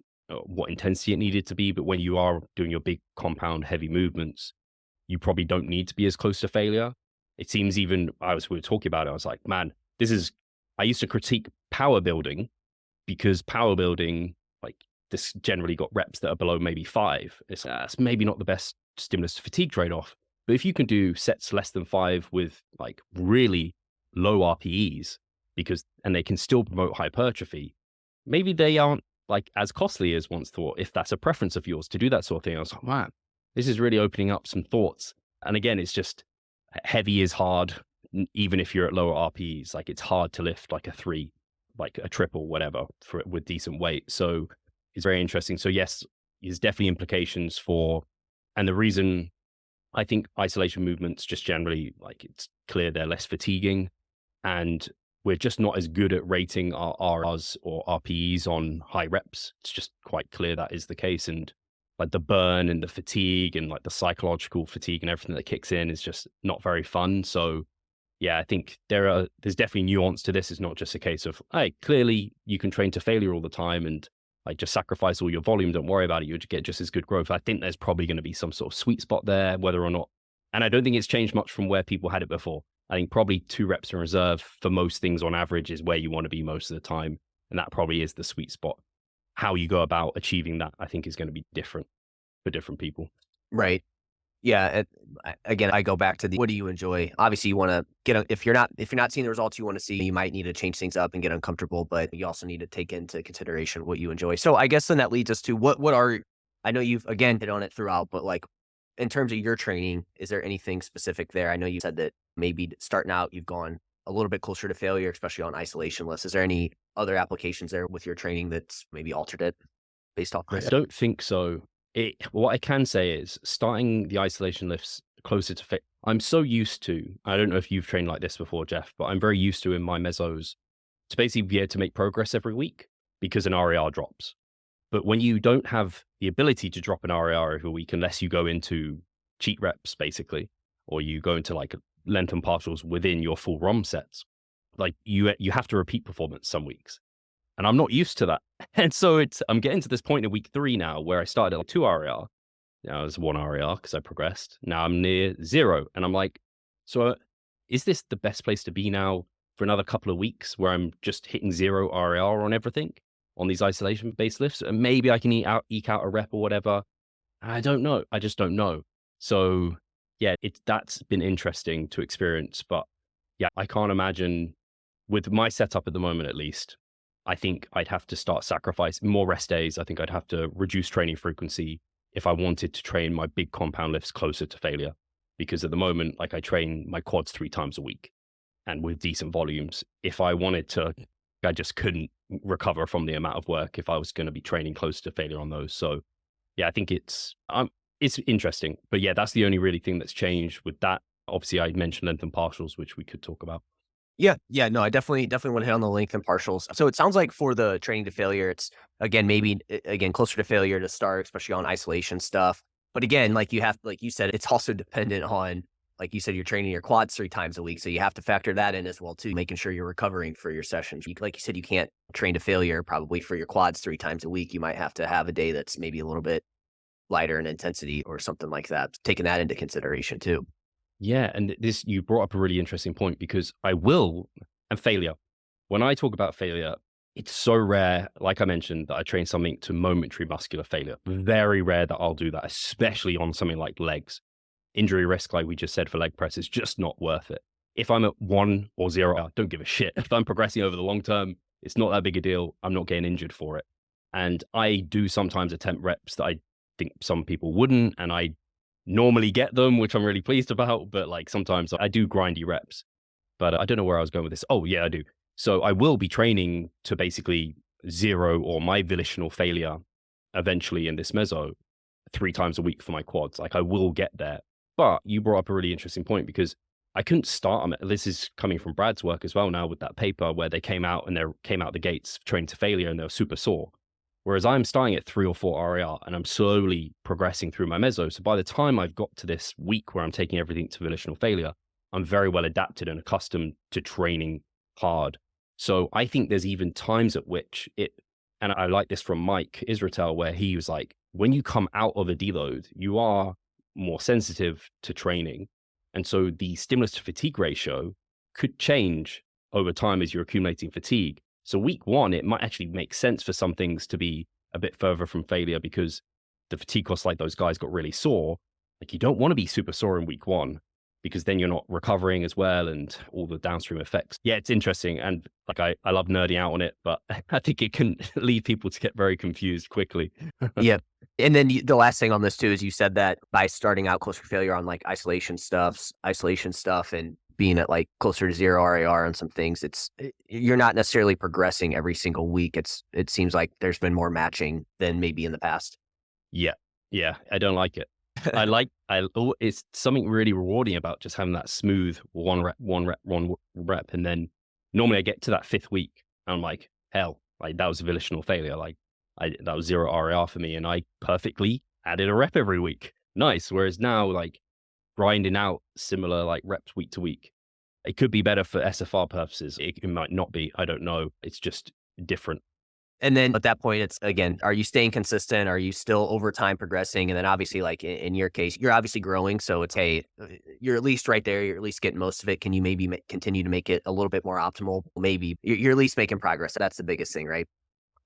what intensity it needed to be, but when you are doing your big compound heavy movements, you probably don't need to be as close to failure. It seems even, we were talking about it, I was like, man, I used to critique power building because power building, like this generally got reps that are below maybe 5. It's maybe not the best stimulus to fatigue trade-off. But if you can do sets less than 5 with like really low RPEs, and they can still promote hypertrophy, maybe they aren't like as costly as once thought, if that's a preference of yours to do that sort of thing. I was like, man, this is really opening up some thoughts. And again, it's just heavy is hard, even if you're at lower RPEs. Like it's hard to lift like a 3, like a triple, whatever, with decent weight. So it's very interesting. So yes, there's definitely implications and the reason I think isolation movements just generally, like it's clear they're less fatiguing, and we're just not as good at rating our RRs or RPEs on high reps. It's just quite clear that is the case. And like the burn and the fatigue and like the psychological fatigue and everything that kicks in is just not very fun. So yeah, I think there's definitely nuance to this. It's not just a case of, hey, clearly you can train to failure all the time and like just sacrifice all your volume. Don't worry about it. You'll get just as good growth. I think there's probably going to be some sort of sweet spot there, whether or not. And I don't think it's changed much from where people had it before. I think probably 2 reps in reserve for most things on average is where you want to be most of the time. And that probably is the sweet spot. How you go about achieving that, I think, is going to be different for different people. Right. Yeah. Again, I go back to what do you enjoy? Obviously, you want to if you're not seeing the results you want to see, you might need to change things up and get uncomfortable, but you also need to take into consideration what you enjoy. So I guess then that leads us to I know you've again hit on it throughout, but like in terms of your training, is there anything specific there? I know you said that maybe starting out, you've gone a little bit closer to failure, especially on isolation lists. Is there any other applications there with your training that's maybe altered it based off I this? don't think so. What I can say is starting the isolation lifts closer to fit. I'm so used to, I don't know if you've trained like this before, Jeff, but I'm very used to in my mesos to basically be able to make progress every week because an RAR drops. But when you don't have the ability to drop an RAR every week, unless you go into cheat reps, basically, or you go into like length and partials within your full ROM sets, like you have to repeat performance some weeks. And I'm not used to that. And so I'm getting to this point in week 3 now where I started at like 2 RAR. Now it's 1 RAR because I progressed. Now I'm near 0. And I'm like, so is this the best place to be now for another couple of weeks where I'm just hitting 0 RAR on everything on these isolation based lifts? And maybe I can eke out a rep or whatever. I don't know. I just don't know. So yeah, that's been interesting to experience. But yeah, I can't imagine with my setup at the moment, at least, I think I'd have to start sacrificing more rest days. I think I'd have to reduce training frequency if I wanted to train my big compound lifts closer to failure. Because at the moment, like I train my quads 3 times a week and with decent volumes. If I wanted to, I just couldn't recover from the amount of work if I was going to be training close to failure on those. So yeah, I think it's interesting. But yeah, that's the only really thing that's changed with that. Obviously, I mentioned length and partials, which we could talk about. Yeah, no, I definitely want to hit on the length and partials. So it sounds like for the training to failure, it's again maybe again closer to failure to start, especially on isolation stuff. But again, like you said, it's also dependent on like you said, you're training your quads 3 times a week, so you have to factor that in as well too, making sure you're recovering for your sessions. Like you said, you can't train to failure probably for your quads 3 times a week. You might have to have a day that's maybe a little bit lighter in intensity or something like that. Taking that into consideration too. Yeah, and this you brought up a really interesting point because I will and failure. When I talk about failure, it's so rare, like I mentioned, that I train something to momentary muscular failure. Very rare that I'll do that, especially on something like legs. Injury risk, like we just said for leg press, is just not worth it. If I'm at 1 or 0, I don't give a shit. If I'm progressing over the long term, it's not that big a deal. I'm not getting injured for it. And I do sometimes attempt reps that I think some people wouldn't, and I normally get them, which I'm really pleased about. But like sometimes I do grindy reps. But I don't know where I was going with this. Oh, yeah, I do. So I will be training to basically 0 or my volitional failure eventually in this meso 3 times a week for my quads. Like I will get there. But you brought up a really interesting point because I couldn't start. This is coming from Brad's work as well now with that paper where they came out and they came out the gates trained to failure and they were super sore. Whereas I'm starting at 3 or 4 RAR and I'm slowly progressing through my meso. So by the time I've got to this week where I'm taking everything to volitional failure, I'm very well adapted and accustomed to training hard. So I think there's even times at which and I like this from Mike Israetel, where he was like, when you come out of a deload, you are more sensitive to training. And so the stimulus to fatigue ratio could change over time as you're accumulating fatigue. So week 1, it might actually make sense for some things to be a bit further from failure because the fatigue costs, like those guys got really sore. Like you don't want to be super sore in week 1 because then you're not recovering as well and all the downstream effects. Yeah, it's interesting. And like I love nerding out on it, but I think it can lead people to get very confused quickly. Yeah. And then the last thing on this too is you said that by starting out closer to failure on like isolation stuff and being at like closer to 0 RAR on some things, you're not necessarily progressing every single week. It seems like there's been more matching than maybe in the past. Yeah. Yeah. I don't like it. It's something really rewarding about just having that smooth one rep. And then normally I get to that 5th week and I'm like, hell, like that was a volitional failure. Like that was 0 RAR for me. And I perfectly added a rep every week. Nice. Whereas now, like grinding out similar like reps week to week, it could be better for SFR purposes. It might not be. I don't know. It's just different. And then at that point, it's again, are you staying consistent? Are you still over time progressing? And then obviously, like in your case, you're obviously growing. So it's, hey, you're at least right there. You're at least getting most of it. Can you maybe continue to make it a little bit more optimal? Maybe you're at least making progress. That's the biggest thing, right?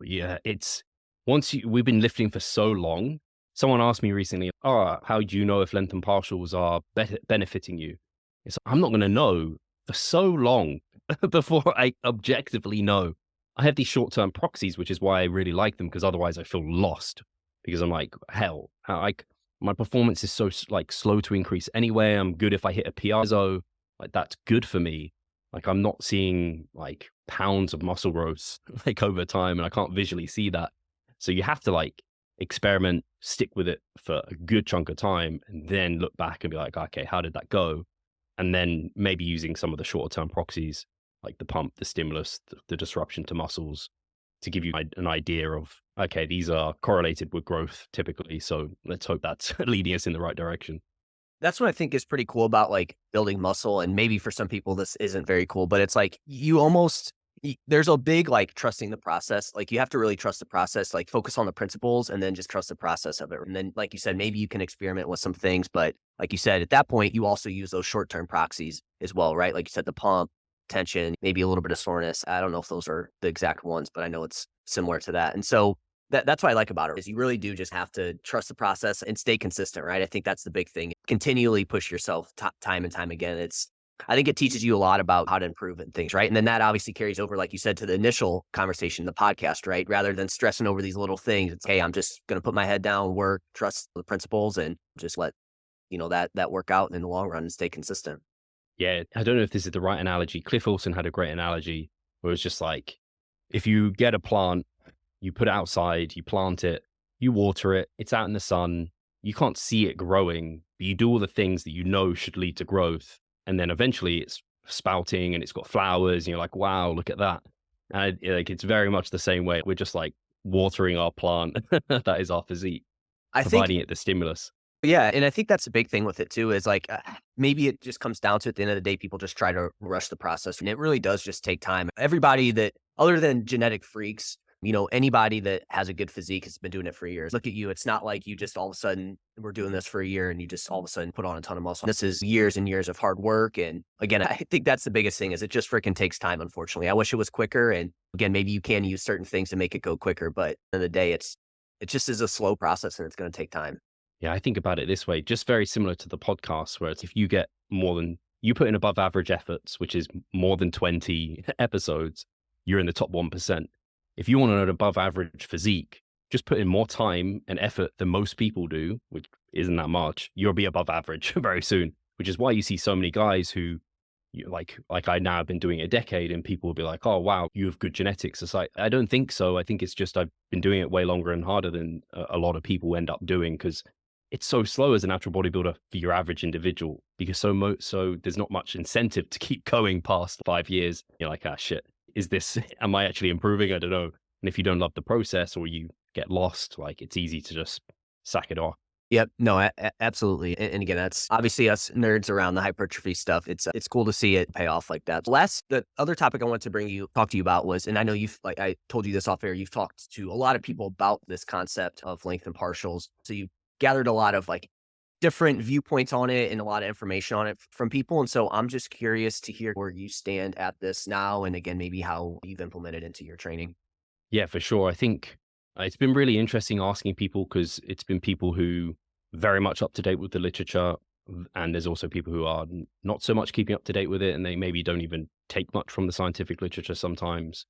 Yeah, it's we've been lifting for so long. Someone asked me recently, "Oh, how do you know if length and partials are benefiting you?" It's I'm not going to know for so long before I objectively know. I have these short-term proxies, which is why I really like them because otherwise I feel lost because I'm like, hell, my performance is so like slow to increase anyway. I'm good if I hit a PR, so like that's good for me. Like I'm not seeing like pounds of muscle growth like over time, and I can't visually see that. So you have to like experiment, stick with it for a good chunk of time, and then look back and be like, okay, how did that go? And then maybe using some of the shorter term proxies like the pump, the stimulus, the disruption to muscles to give you an idea of, okay, these are correlated with growth typically. So let's hope that's leading us in the right direction. That's what I think is pretty cool about like building muscle. And maybe for some people, this isn't very cool, but it's like there's a big like trusting the process. Like you have to really trust the process, like focus on the principles and then just trust the process of it. And then, like you said, maybe you can experiment with some things. But like you said, at that point, you also use those short term proxies as well, right? Like you said, the pump, tension, maybe a little bit of soreness. I don't know if those are the exact ones, but I know it's similar to that. And so that's what I like about it is you really do just have to trust the process and stay consistent, right? I think that's the big thing. Continually push yourself time and time again. I think it teaches you a lot about how to improve and things, right? And then that obviously carries over, like you said, to the initial conversation, the podcast, right? Rather than stressing over these little things, it's, hey, I'm just going to put my head down, work, trust the principles, and just let, that work out in the long run and stay consistent. Yeah, I don't know if this is the right analogy. Cliff Wilson had a great analogy where it's just like, if you get a plant, you put it outside, you plant it, you water it, it's out in the sun, you can't see it growing, but you do all the things that you know should lead to growth. And then eventually it's spouting and it's got flowers and you're like, wow, look at that. And like, it's very much the same way. We're just like watering our plant. That is our physique, I think providing it the stimulus. Yeah, and I think that's a big thing with it too is like maybe it just comes down to at the end of the day, people just try to rush the process, and it really does just take time. Everybody that, other than genetic freaks, anybody that has a good physique has been doing it for years. Look at you. It's not like you just all of a sudden we're doing this for a year and you just all of a sudden put on a ton of muscle. This is years and years of hard work. And again, I think that's the biggest thing is it just freaking takes time, unfortunately. I wish it was quicker. And again, maybe you can use certain things to make it go quicker, but at the end of the day, it just is a slow process and it's going to take time. Yeah, I think about it this way, just very similar to the podcast, where it's if you get you put in above average efforts, which is more than 20 episodes, you're in the top 1%. If you want an above average physique, just put in more time and effort than most people do, which isn't that much, you'll be above average very soon, which is why you see so many guys who, like I now have been doing it a decade and people will be like, oh, wow, you have good genetics. It's like, I don't think so. I think it's just I've been doing it way longer and harder than a lot of people end up doing because it's so slow as a natural bodybuilder for your average individual because so there's not much incentive to keep going past 5 years. You're like, ah, shit, am I actually improving? I don't know. And if you don't love the process or you get lost, like it's easy to just sack it off. Yep. No, absolutely. And again, that's obviously us nerds around the hypertrophy stuff. It's cool to see it pay off like that. The other topic I wanted to talk to you about was, and I know I told you this off air, you've talked to a lot of people about this concept of length and partials. So you gathered a lot of like different viewpoints on it and a lot of information on it from people. And so I'm just curious to hear where you stand at this now. And again, maybe how you've implemented into your training. Yeah, for sure. I think it's been really interesting asking people because it's been people who very much up to date with the literature. And there's also people who are not so much keeping up to date with it. And they maybe don't even take much from the scientific literature sometimes.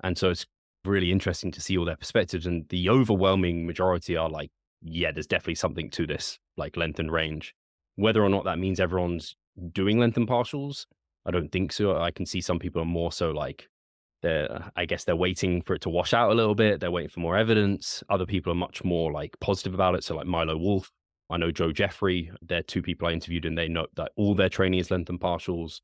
And so it's really interesting to see all their perspectives. And the overwhelming majority are like, yeah, there's definitely something to this, like length and range. Whether or not that means everyone's doing length and partials, I don't think so. I can see some people are more so like, I guess they're waiting for it to wash out a little bit. They're waiting for more evidence. Other people are much more like positive about it. So like Milo Wolf, I know Joe Jeffrey, they're two people I interviewed and they note that all their training is length and partials.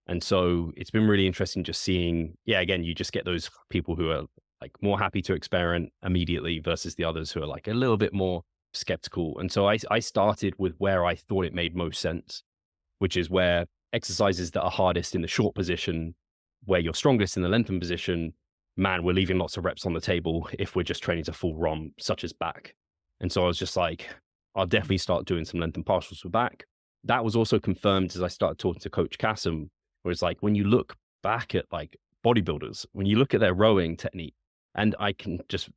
And so it's been really interesting just seeing, yeah, again, you just get those people who are like more happy to experiment immediately versus the others who are like a little bit more skeptical. And so I started with where I thought it made most sense, which is where exercises that are hardest in the short position, where you're strongest in the lengthened position, man, we're leaving lots of reps on the table if we're just training to full ROM, such as back. And so I was just like, I'll definitely start doing some lengthened partials for back. That was also confirmed as I started talking to Coach Kassem, where it's like, when you look back at like bodybuilders, when you look at their rowing technique, and I can just,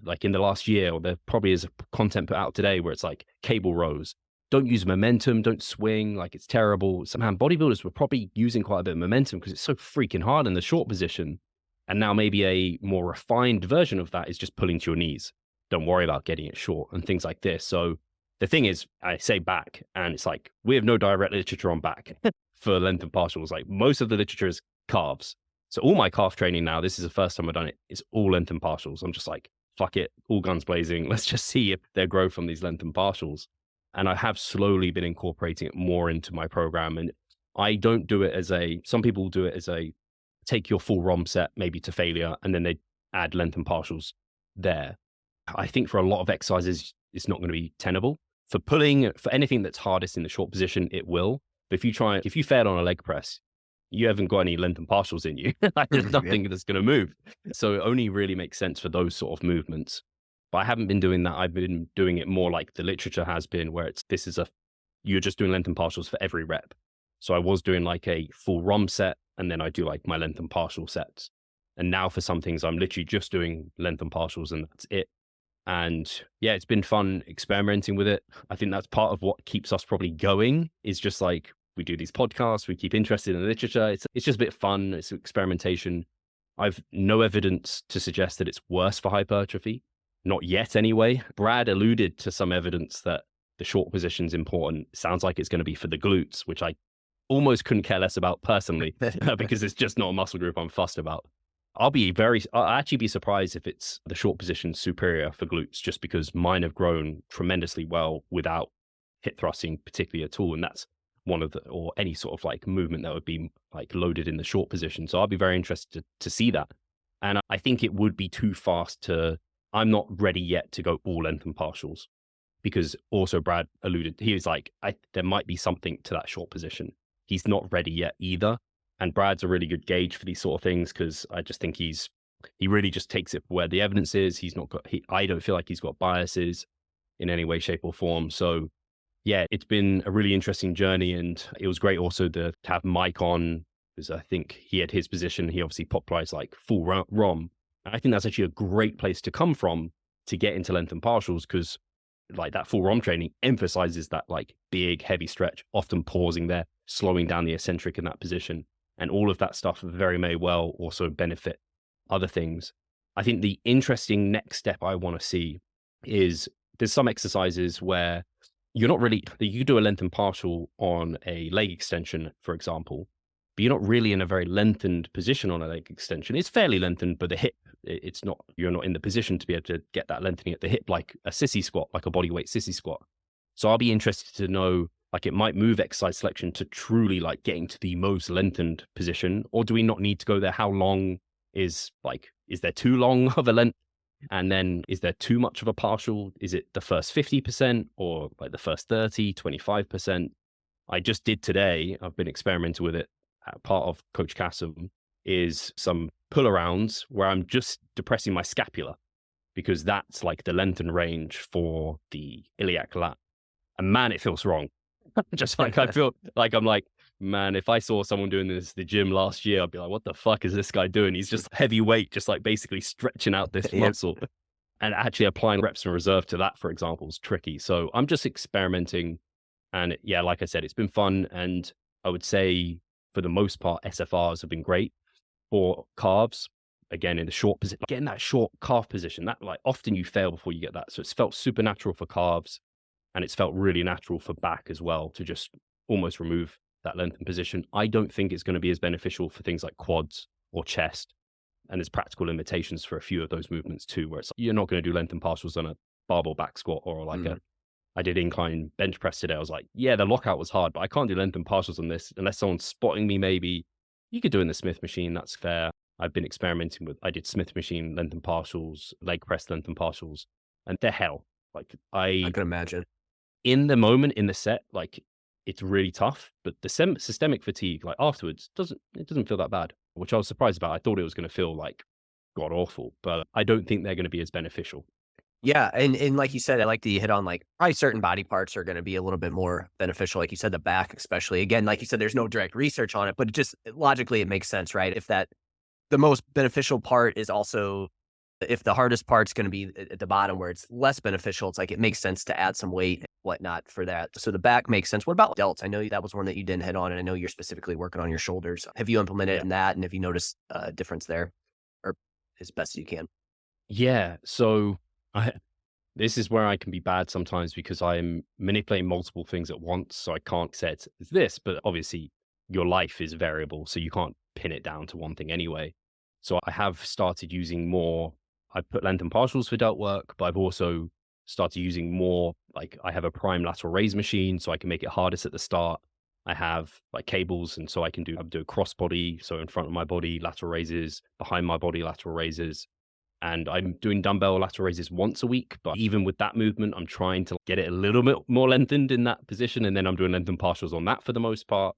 like in the last year, or there probably is content put out today where it's like cable rows. Don't use momentum, don't swing, like it's terrible. Somehow bodybuilders were probably using quite a bit of momentum because it's so freaking hard in the short position. And now maybe a more refined version of that is just pulling to your knees. Don't worry about getting it short and things like this. So the thing is, I say back, and it's like, we have no direct literature on back for length and partials. Like most of the literature is calves. So all my calf training now, this is the first time I've done it, is all length and partials. I'm just like, fuck it, all guns blazing. Let's just see if they grow from these length and partials. And I have slowly been incorporating it more into my program. And I don't do it as some people do it as take your full ROM set maybe to failure, and then they add length and partials there. I think for a lot of exercises, it's not going to be tenable. For anything that's hardest in the short position, it will. But if you fail on a leg press, you haven't got any length and partials in you. Like, there's nothing that's going to move. So it only really makes sense for those sort of movements. But I haven't been doing that. I've been doing it more like the literature has been, where you're just doing length and partials for every rep. So I was doing like a full ROM set, and then I do like my length and partial sets. And now for some things, I'm literally just doing length and partials, and that's it. And yeah, it's been fun experimenting with it. I think that's part of what keeps us probably going, is just like, we do these podcasts, we keep interested in the literature. It's just a bit fun. It's experimentation. I've no evidence to suggest that it's worse for hypertrophy. Not yet anyway. Brad alluded to some evidence that the short position is important. Sounds like it's going to be for the glutes, which I almost couldn't care less about personally, because it's just not a muscle group I'm fussed about. I'll actually be surprised if it's the short position superior for glutes, just because mine have grown tremendously well without hip thrusting particularly at all. And that's one of the, or any sort of like movement that would be like loaded in the short position. So I'll be very interested to see that. And I think it would be too fast to, I'm not ready yet to go all length and partials, because also Brad alluded, he was like, there might be something to that short position. He's not ready yet either. And Brad's a really good gauge for these sort of things, because I just think he really just takes it for where the evidence is. He's not got, I don't feel like he's got biases in any way, shape, or form. So yeah, it's been a really interesting journey. And it was great also to have Mike on, because I think he had his position. He obviously popularized like full ROM. And I think that's actually a great place to come from to get into length and partials, because like that full ROM training emphasizes that like big, heavy stretch, often pausing there, slowing down the eccentric in that position. And all of that stuff very may well also benefit other things. I think the interesting next step I want to see is there's some exercises where you're not really, you do a length and partial on a leg extension, for example, but you're not really in a very lengthened position on a leg extension. It's fairly lengthened, but the hip, it's not, you're not in the position to be able to get that lengthening at the hip like a sissy squat, like a bodyweight sissy squat. So I'll be interested to know, like it might move exercise selection to truly like getting to the most lengthened position, or do we not need to go there? How long is there too long of a length? And then is there too much of a partial? Is it the first 50% or like the first 30, 25%? I just did today, I've been experimenting with it. Part of Coach Kassam is some pull arounds where I'm just depressing my scapula, because that's like the length and range for the iliac lat. And man, it feels wrong. Just like I feel like I'm like, man, if I saw someone doing this at the gym last year, I'd be like, what the fuck is this guy doing? He's just heavy weight, just like basically stretching out this muscle. And actually applying reps in reserve to that, for example, is tricky. So I'm just experimenting. And yeah, like I said, it's been fun. And I would say for the most part, SFRs have been great for calves. Again, in the short position, getting that short calf position, that like often you fail before you get that. So it's felt super natural for calves. And it's felt really natural for back as well, to just almost remove that lengthened position. I don't think it's going to be as beneficial for things like quads or chest. And there's practical limitations for a few of those movements too, where it's like, you're not going to do length and partials on a barbell back squat or like I did incline bench press today. I was like, yeah, the lockout was hard, but I can't do length and partials on this unless someone's spotting me. Maybe you could do in the Smith machine. That's fair. I've been experimenting with, I did Smith machine length and partials, leg press length and partials, and they're hell. Like I can imagine. In the moment, in the set, like it's really tough, but the systemic fatigue, like afterwards, it doesn't feel that bad, which I was surprised about. I thought it was going to feel like god awful, but I don't think they're going to be as beneficial. Yeah, and like you said, I like that you hit on like probably certain body parts are going to be a little bit more beneficial. Like you said, the back, especially. Again, like you said, there's no direct research on it, but it just logically it makes sense, right? If that the most beneficial part is also, if the hardest part's going to be at the bottom where it's less beneficial, it's like it makes sense to add some weight and whatnot for that. So the back makes sense. What about delts? I know that was one that you didn't hit on, and I know you're specifically working on your shoulders. Have you implemented in that, and have you noticed a difference there, or as best as you can? Yeah, so I this is where I can be bad sometimes, because I'm manipulating multiple things at once. So I can't say it's this, but obviously your life is variable, so you can't pin it down to one thing anyway. So I have started using more. I put length and partials for delt work, but I've also started using more, like I have a prime lateral raise machine, so I can make it hardest at the start. I have like cables, and so I'm doing cross body, so in front of my body, lateral raises, behind my body, lateral raises. And I'm doing dumbbell lateral raises once a week, but even with that movement, I'm trying to get it a little bit more lengthened in that position. And then I'm doing length and partials on that for the most part.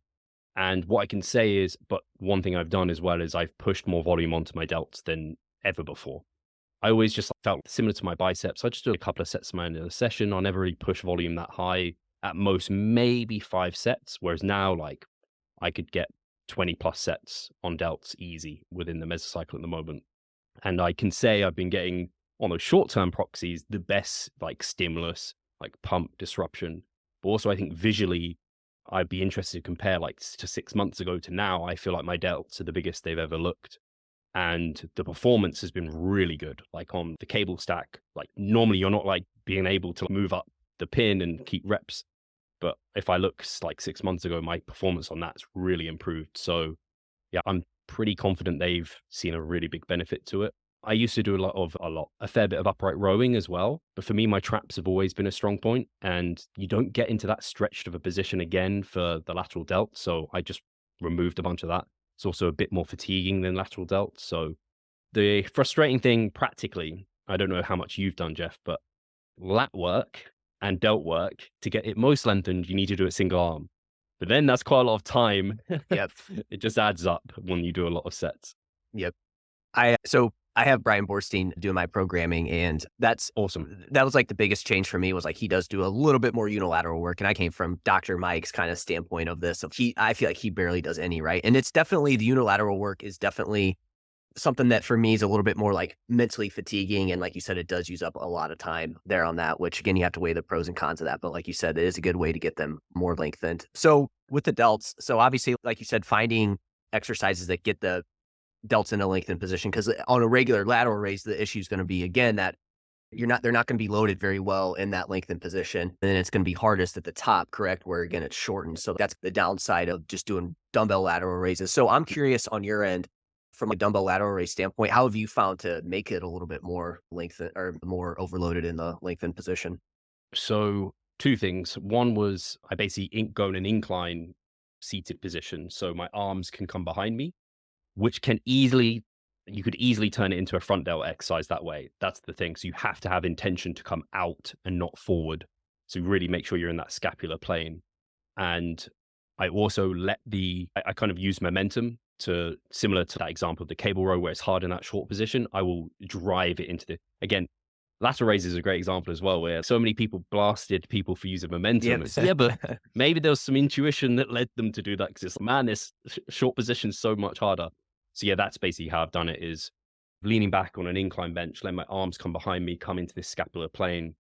And what I can say is, but one thing I've done as well is I've pushed more volume onto my delts than ever before. I always just felt similar to my biceps. I just do a couple of sets of my end of the session. I'll never really push volume that high. At most, maybe 5 sets. Whereas now, like I could get 20 plus sets on delts easy within the mesocycle at the moment. And I can say I've been getting on those short-term proxies, the best like stimulus, like pump disruption. But also I think visually, I'd be interested to compare like to 6 months ago to now. I feel like my delts are the biggest they've ever looked. And the performance has been really good. Like on the cable stack, like normally you're not like being able to move up the pin and keep reps. But if I look like 6 months ago, my performance on that's really improved. So yeah, I'm pretty confident they've seen a really big benefit to it. I used to do a fair bit of upright rowing as well. But for me, my traps have always been a strong point, and you don't get into that stretched of a position again for the lateral delt. So I just removed a bunch of that. It's also a bit more fatiguing than lateral delt. So the frustrating thing practically, I don't know how much you've done, Jeff, but lat work and delt work, to get it most lengthened, you need to do it single arm. But then that's quite a lot of time. Yep. It just adds up when you do a lot of sets. Yep. I have Brian Borstein doing my programming, and Awesome. that was like the biggest change for me was like he does do a little bit more unilateral work, and I came from Dr. Mike's kind of standpoint of this. Of I feel like he barely does any, right, and it's definitely the unilateral work is definitely something that for me is a little bit more like mentally fatiguing, and like you said, it does use up a lot of time there on that. Which again, you have to weigh the pros and cons of that, but like you said, it is a good way to get them more lengthened. So with the delts, so obviously, like you said, finding exercises that get the delts in a lengthened position, because on a regular lateral raise, the issue is going to be again that they're not going to be loaded very well in that lengthened position, and then it's going to be hardest at the top, correct? Where again it's shortened, so that's the downside of just doing dumbbell lateral raises. So I'm curious on your end, from a dumbbell lateral raise standpoint, how have you found to make it a little bit more lengthened or more overloaded in the lengthened position? So two things. One was I basically go in an incline seated position, so my arms can come behind me, which you could easily turn it into a front delt exercise that way. That's the thing. So you have to have intention to come out and not forward. So really make sure you're in that scapular plane. And I also I kind of use momentum to, similar to that example of the cable row where it's hard in that short position, I will drive it again, lateral raise is a great example as well, where so many people blasted people for using momentum. Yep. Yeah, but maybe there was some intuition that led them to do that, because man, this short position is so much harder. So yeah, that's basically how I've done it, is leaning back on an incline bench, let my arms come behind me, come into this scapular plane,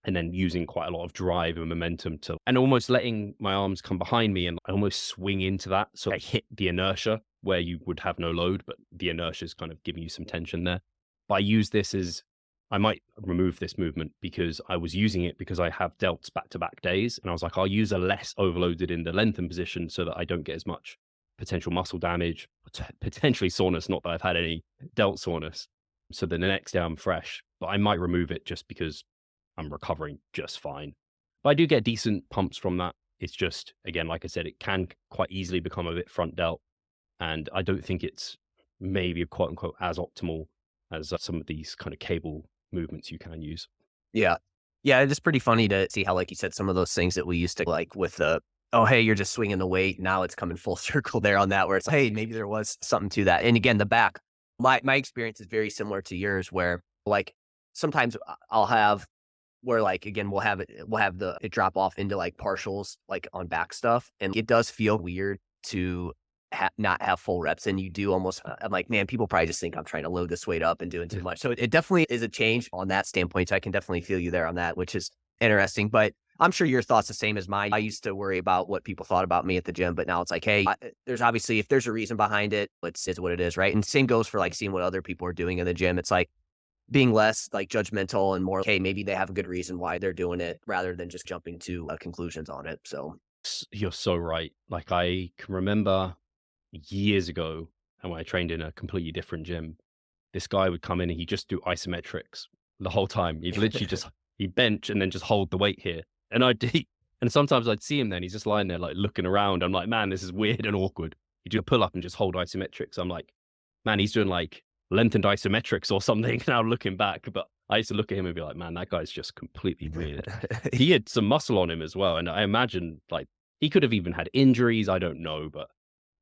and then using quite a lot of drive and momentum and almost letting my arms come behind me, and I almost swing into that. So I hit the inertia where you would have no load, but the inertia is kind of giving you some tension there. But I use this as, I might remove this movement because I was using it because I have delts back-to-back days. And I was like, I'll use a less overloaded in the lengthened position so that I don't get as much potential muscle damage, potentially soreness, not that I've had any delt soreness. So then the next day I'm fresh, but I might remove it just because I'm recovering just fine. But I do get decent pumps from that. It's just, again, like I said, it can quite easily become a bit front delt. And I don't think it's maybe quote unquote as optimal as some of these kind of cable movements you can use. Yeah. Yeah, it's pretty funny to see how, like you said, some of those things that we used to like with the, oh, hey, you're just swinging the weight. Now it's coming full circle there on that, where it's like, hey, maybe there was something to that. And again, the back, my experience is very similar to yours, where like sometimes I'll have where like, again, we'll have it drop off into like partials, like on back stuff. And it does feel weird to not have full reps, and you do almost, I'm like, man, people probably just think I'm trying to load this weight up and doing too much. So it definitely is a change on that standpoint. So I can definitely feel you there on that, which is interesting. But I'm sure your thoughts the same as mine. I used to worry about what people thought about me at the gym, but now it's like, hey, there's obviously, if there's a reason behind it, it's what it is, right? And same goes for like seeing what other people are doing in the gym. It's like being less like judgmental and more, hey, maybe they have a good reason why they're doing it, rather than just jumping to conclusions on it. So You're so right. Like I can remember years ago, and when I trained in a completely different gym, this guy would come in and he'd just do isometrics the whole time. He'd bench and then just hold the weight here. And and sometimes I'd see him then, he's just lying there like looking around. I'm like, man, this is weird and awkward. He'd do a pull up and just hold isometrics. I'm like, man, he's doing like lengthened isometrics or something now looking back. But I used to look at him and be like, man, that guy's just completely weird. He had some muscle on him as well. And I imagine like he could have even had injuries. I don't know. But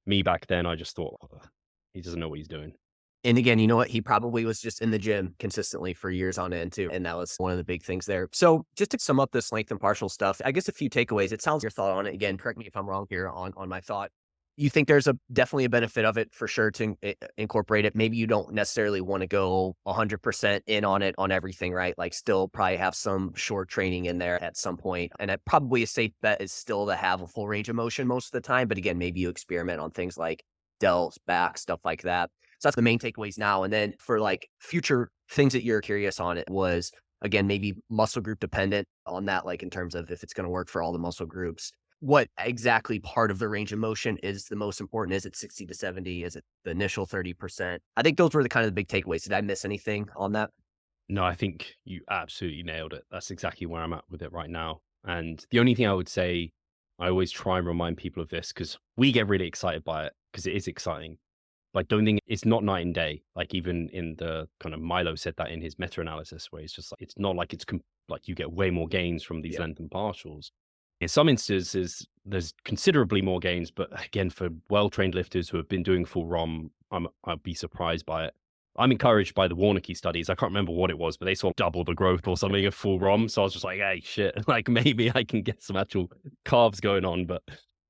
me back then, I just thought, "Oh, he doesn't know what he's doing." And again, you know what? He probably was just in the gym consistently for years on end too. And that was one of the big things there. So just to sum up this length and partial stuff, I guess a few takeaways. It sounds your thought on it. Again, correct me if I'm wrong here on my thought. You think there's definitely a benefit of it for sure to incorporate it. Maybe you don't necessarily want to go 100% in on it on everything, right? Like still probably have some short training in there at some point. And probably a safe bet is still to have a full range of motion most of the time. But again, maybe you experiment on things like delts, back, stuff like that. So that's the main takeaways now. And then for like future things that you're curious on, it was, again, maybe muscle group dependent on that, like in terms of if it's going to work for all the muscle groups. what exactly part of the range of motion is the most important? Is it 60 to 70? Is it the initial 30%? I think those were the kind of the big takeaways. Did I miss anything on that? No, I think you absolutely nailed it. That's exactly where I'm at with it right now. And the only thing I would say, I always try and remind people of this because we get really excited by it because it is exciting. But I don't think it's not night and day. Like even in the kind of Milo said that in his meta analysis, where he's just like, it's not like like you get way more gains from these Yeah. length and partials. In some instances, there's considerably more gains, but again, for well-trained lifters who have been doing full ROM, I'd be surprised by it. I'm encouraged by the Warnocky studies. I can't remember what it was, but they saw double the growth or something of full ROM. So I was just like, hey, shit, like maybe I can get some actual carbs going on. But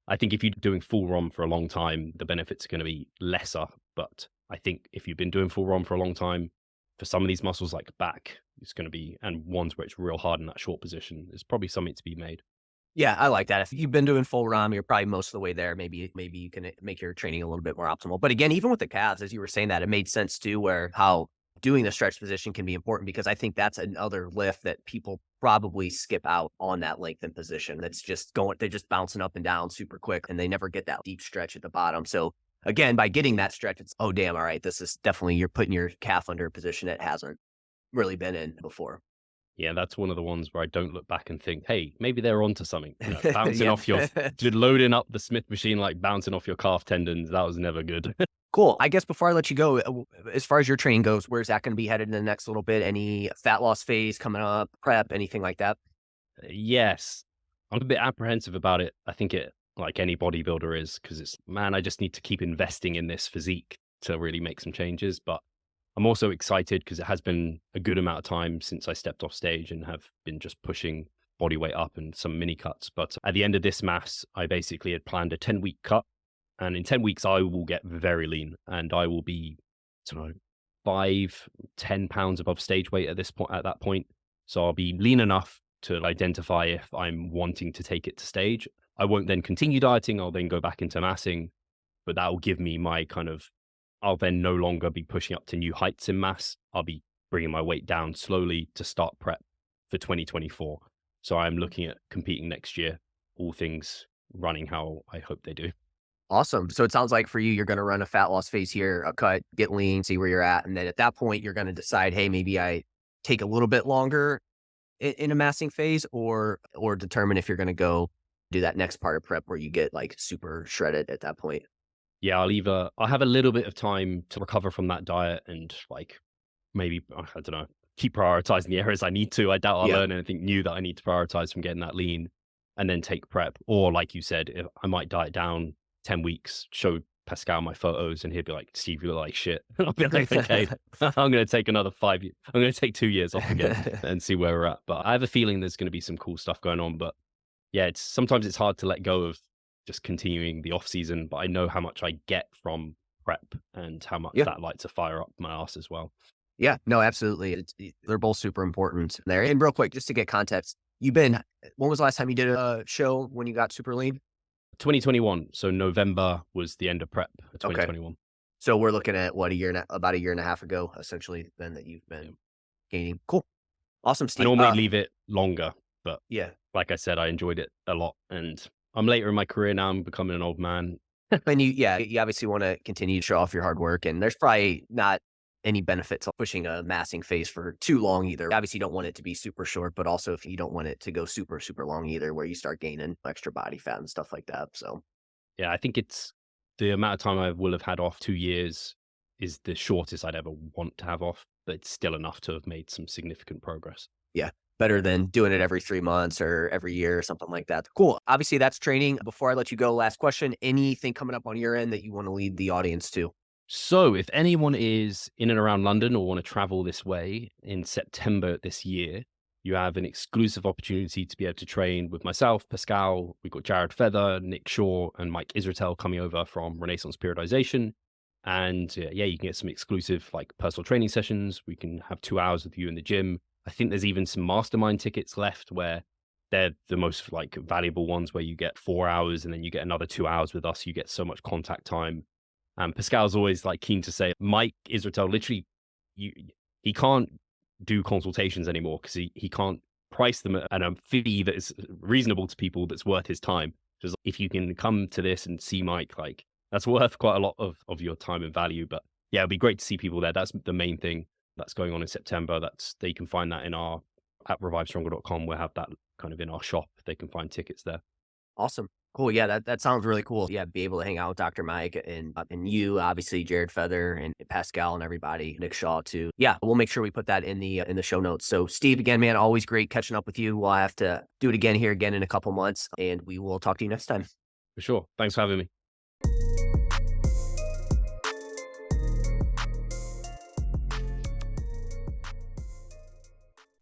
I think if you're doing full ROM for a long time, the benefits are going to be lesser. But I think if you've been doing full ROM for a long time, for some of these muscles like back, it's going to be, and ones where it's real hard in that short position, there's probably something to be made. Yeah, I like that. If you've been doing full ROM, you're probably most of the way there. Maybe you can make your training a little bit more optimal. But again, even with the calves, as you were saying that, it made sense too, where how doing the stretch position can be important because I think that's another lift that people probably skip out on that lengthened position. That's just they're just bouncing up and down super quick and they never get that deep stretch at the bottom. So again, by getting that stretch, it's, oh, damn, all right, this is definitely, you're putting your calf under a position it hasn't really been in before. Yeah, that's one of the ones where I don't look back and think, hey, maybe they're onto something. Bouncing Yeah. off your, just loading up the Smith machine, like bouncing off your calf tendons. That was never good. Cool. I guess before I let you go, as far as your training goes, where's that going to be headed in the next little bit? Any fat loss phase coming up, prep, anything like that? Yes, I'm a bit apprehensive about it. I think it, like any bodybuilder is, because it's, man, I just need to keep investing in this physique to really make some changes. But I'm also excited because it has been a good amount of time since I stepped off stage and have been just pushing body weight up and some mini cuts. But at the end of this mass, I basically had planned a 10-week cut. And in 10 weeks, I will get very lean and I will be, I don't know, 5-10 pounds above stage weight at this point, at that point. So I'll be lean enough to identify if I'm wanting to take it to stage. I won't then continue dieting. I'll then go back into massing, but that will give me my kind of, I'll then no longer be pushing up to new heights in mass. I'll be bringing my weight down slowly to start prep for 2024. So I'm looking at competing next year, all things running how I hope they do. Awesome. So it sounds like for you, you're going to run a fat loss phase here, a cut, get lean, see where you're at. And then at that point, you're going to decide, hey, maybe I take a little bit longer in a massing phase or determine if you're going to go do that next part of prep where you get like super shredded at that point. Yeah, I'll have a little bit of time to recover from that diet and like maybe, I don't know, keep prioritizing the areas I need to. I doubt I'll Yeah. learn anything new that I need to prioritize from getting that lean and then take prep. Or like you said, if I might diet down 10 weeks, show Pascal my photos and he'll be like, Steve, you look like shit. And I'll be like, okay, I'm going to take another 5 years. I'm going to take 2 years off again and see where we're at. But I have a feeling there's going to be some cool stuff going on. But yeah, sometimes it's hard to let go of just continuing the off season, but I know how much I get from prep and how much Yeah. that lights a fire up my ass as well. Yeah, no, absolutely. They're both super important there. And real quick, just to get context, when was the last time you did a show when you got super lean? 2021. So November was the end of prep for Okay. 2021. So we're looking at what, about a year and a half ago, essentially, then that you've been gaining. Cool. Awesome, I Steve. normally leave it longer, but Yeah. like I said, I enjoyed it a lot. And I'm later in my career now. I'm becoming an old man. And you obviously want to continue to show off your hard work. And there's probably not any benefit to pushing a massing phase for too long either. Obviously, you don't want it to be super short, but also if you don't want it to go super, super long either, where you start gaining extra body fat and stuff like that. So, Yeah, I think it's the amount of time I will have had off, 2 years, is the shortest I'd ever want to have off, but it's still enough to have made some significant progress. yeah, better than doing it every 3 months or every year or something like that. Cool. Obviously, that's training. Before I let you go, last question. Anything coming up on your end that you want to lead the audience to? So, if anyone is in and around London or want to travel this way in September this year, you have an exclusive opportunity to be able to train with myself, Pascal. We've got Jared Feather, Nick Shaw, and Mike Israetel coming over from Renaissance Periodization. And yeah, you can get some exclusive like personal training sessions. We can have 2 hours with you in the gym. I think there's even some mastermind tickets left where they're the most like valuable ones where you get 4 hours and then you get another 2 hours with us. You get so much contact time. Pascal's always like keen to say, Mike Israetel, literally, he can't do consultations anymore because he can't price them at a fee that is reasonable to people that's worth his time. Just if you can come to this and see Mike, like that's worth quite a lot of your time and value. But yeah, it'd be great to see people there. That's the main thing that's going on in September. They can find that in our at revivestronger.com. We'll have that kind of in our shop. They can find tickets there. Awesome. Cool. Yeah, that sounds really cool. Yeah, be able to hang out with Dr. Mike and you, obviously Jared Feather and Pascal and everybody, Nick Shaw too. Yeah, we'll make sure we put that in the show notes. So Steve, again, man, always great catching up with you. We'll have to do it again in a couple months, and we will talk to you next time. For sure. Thanks for having me.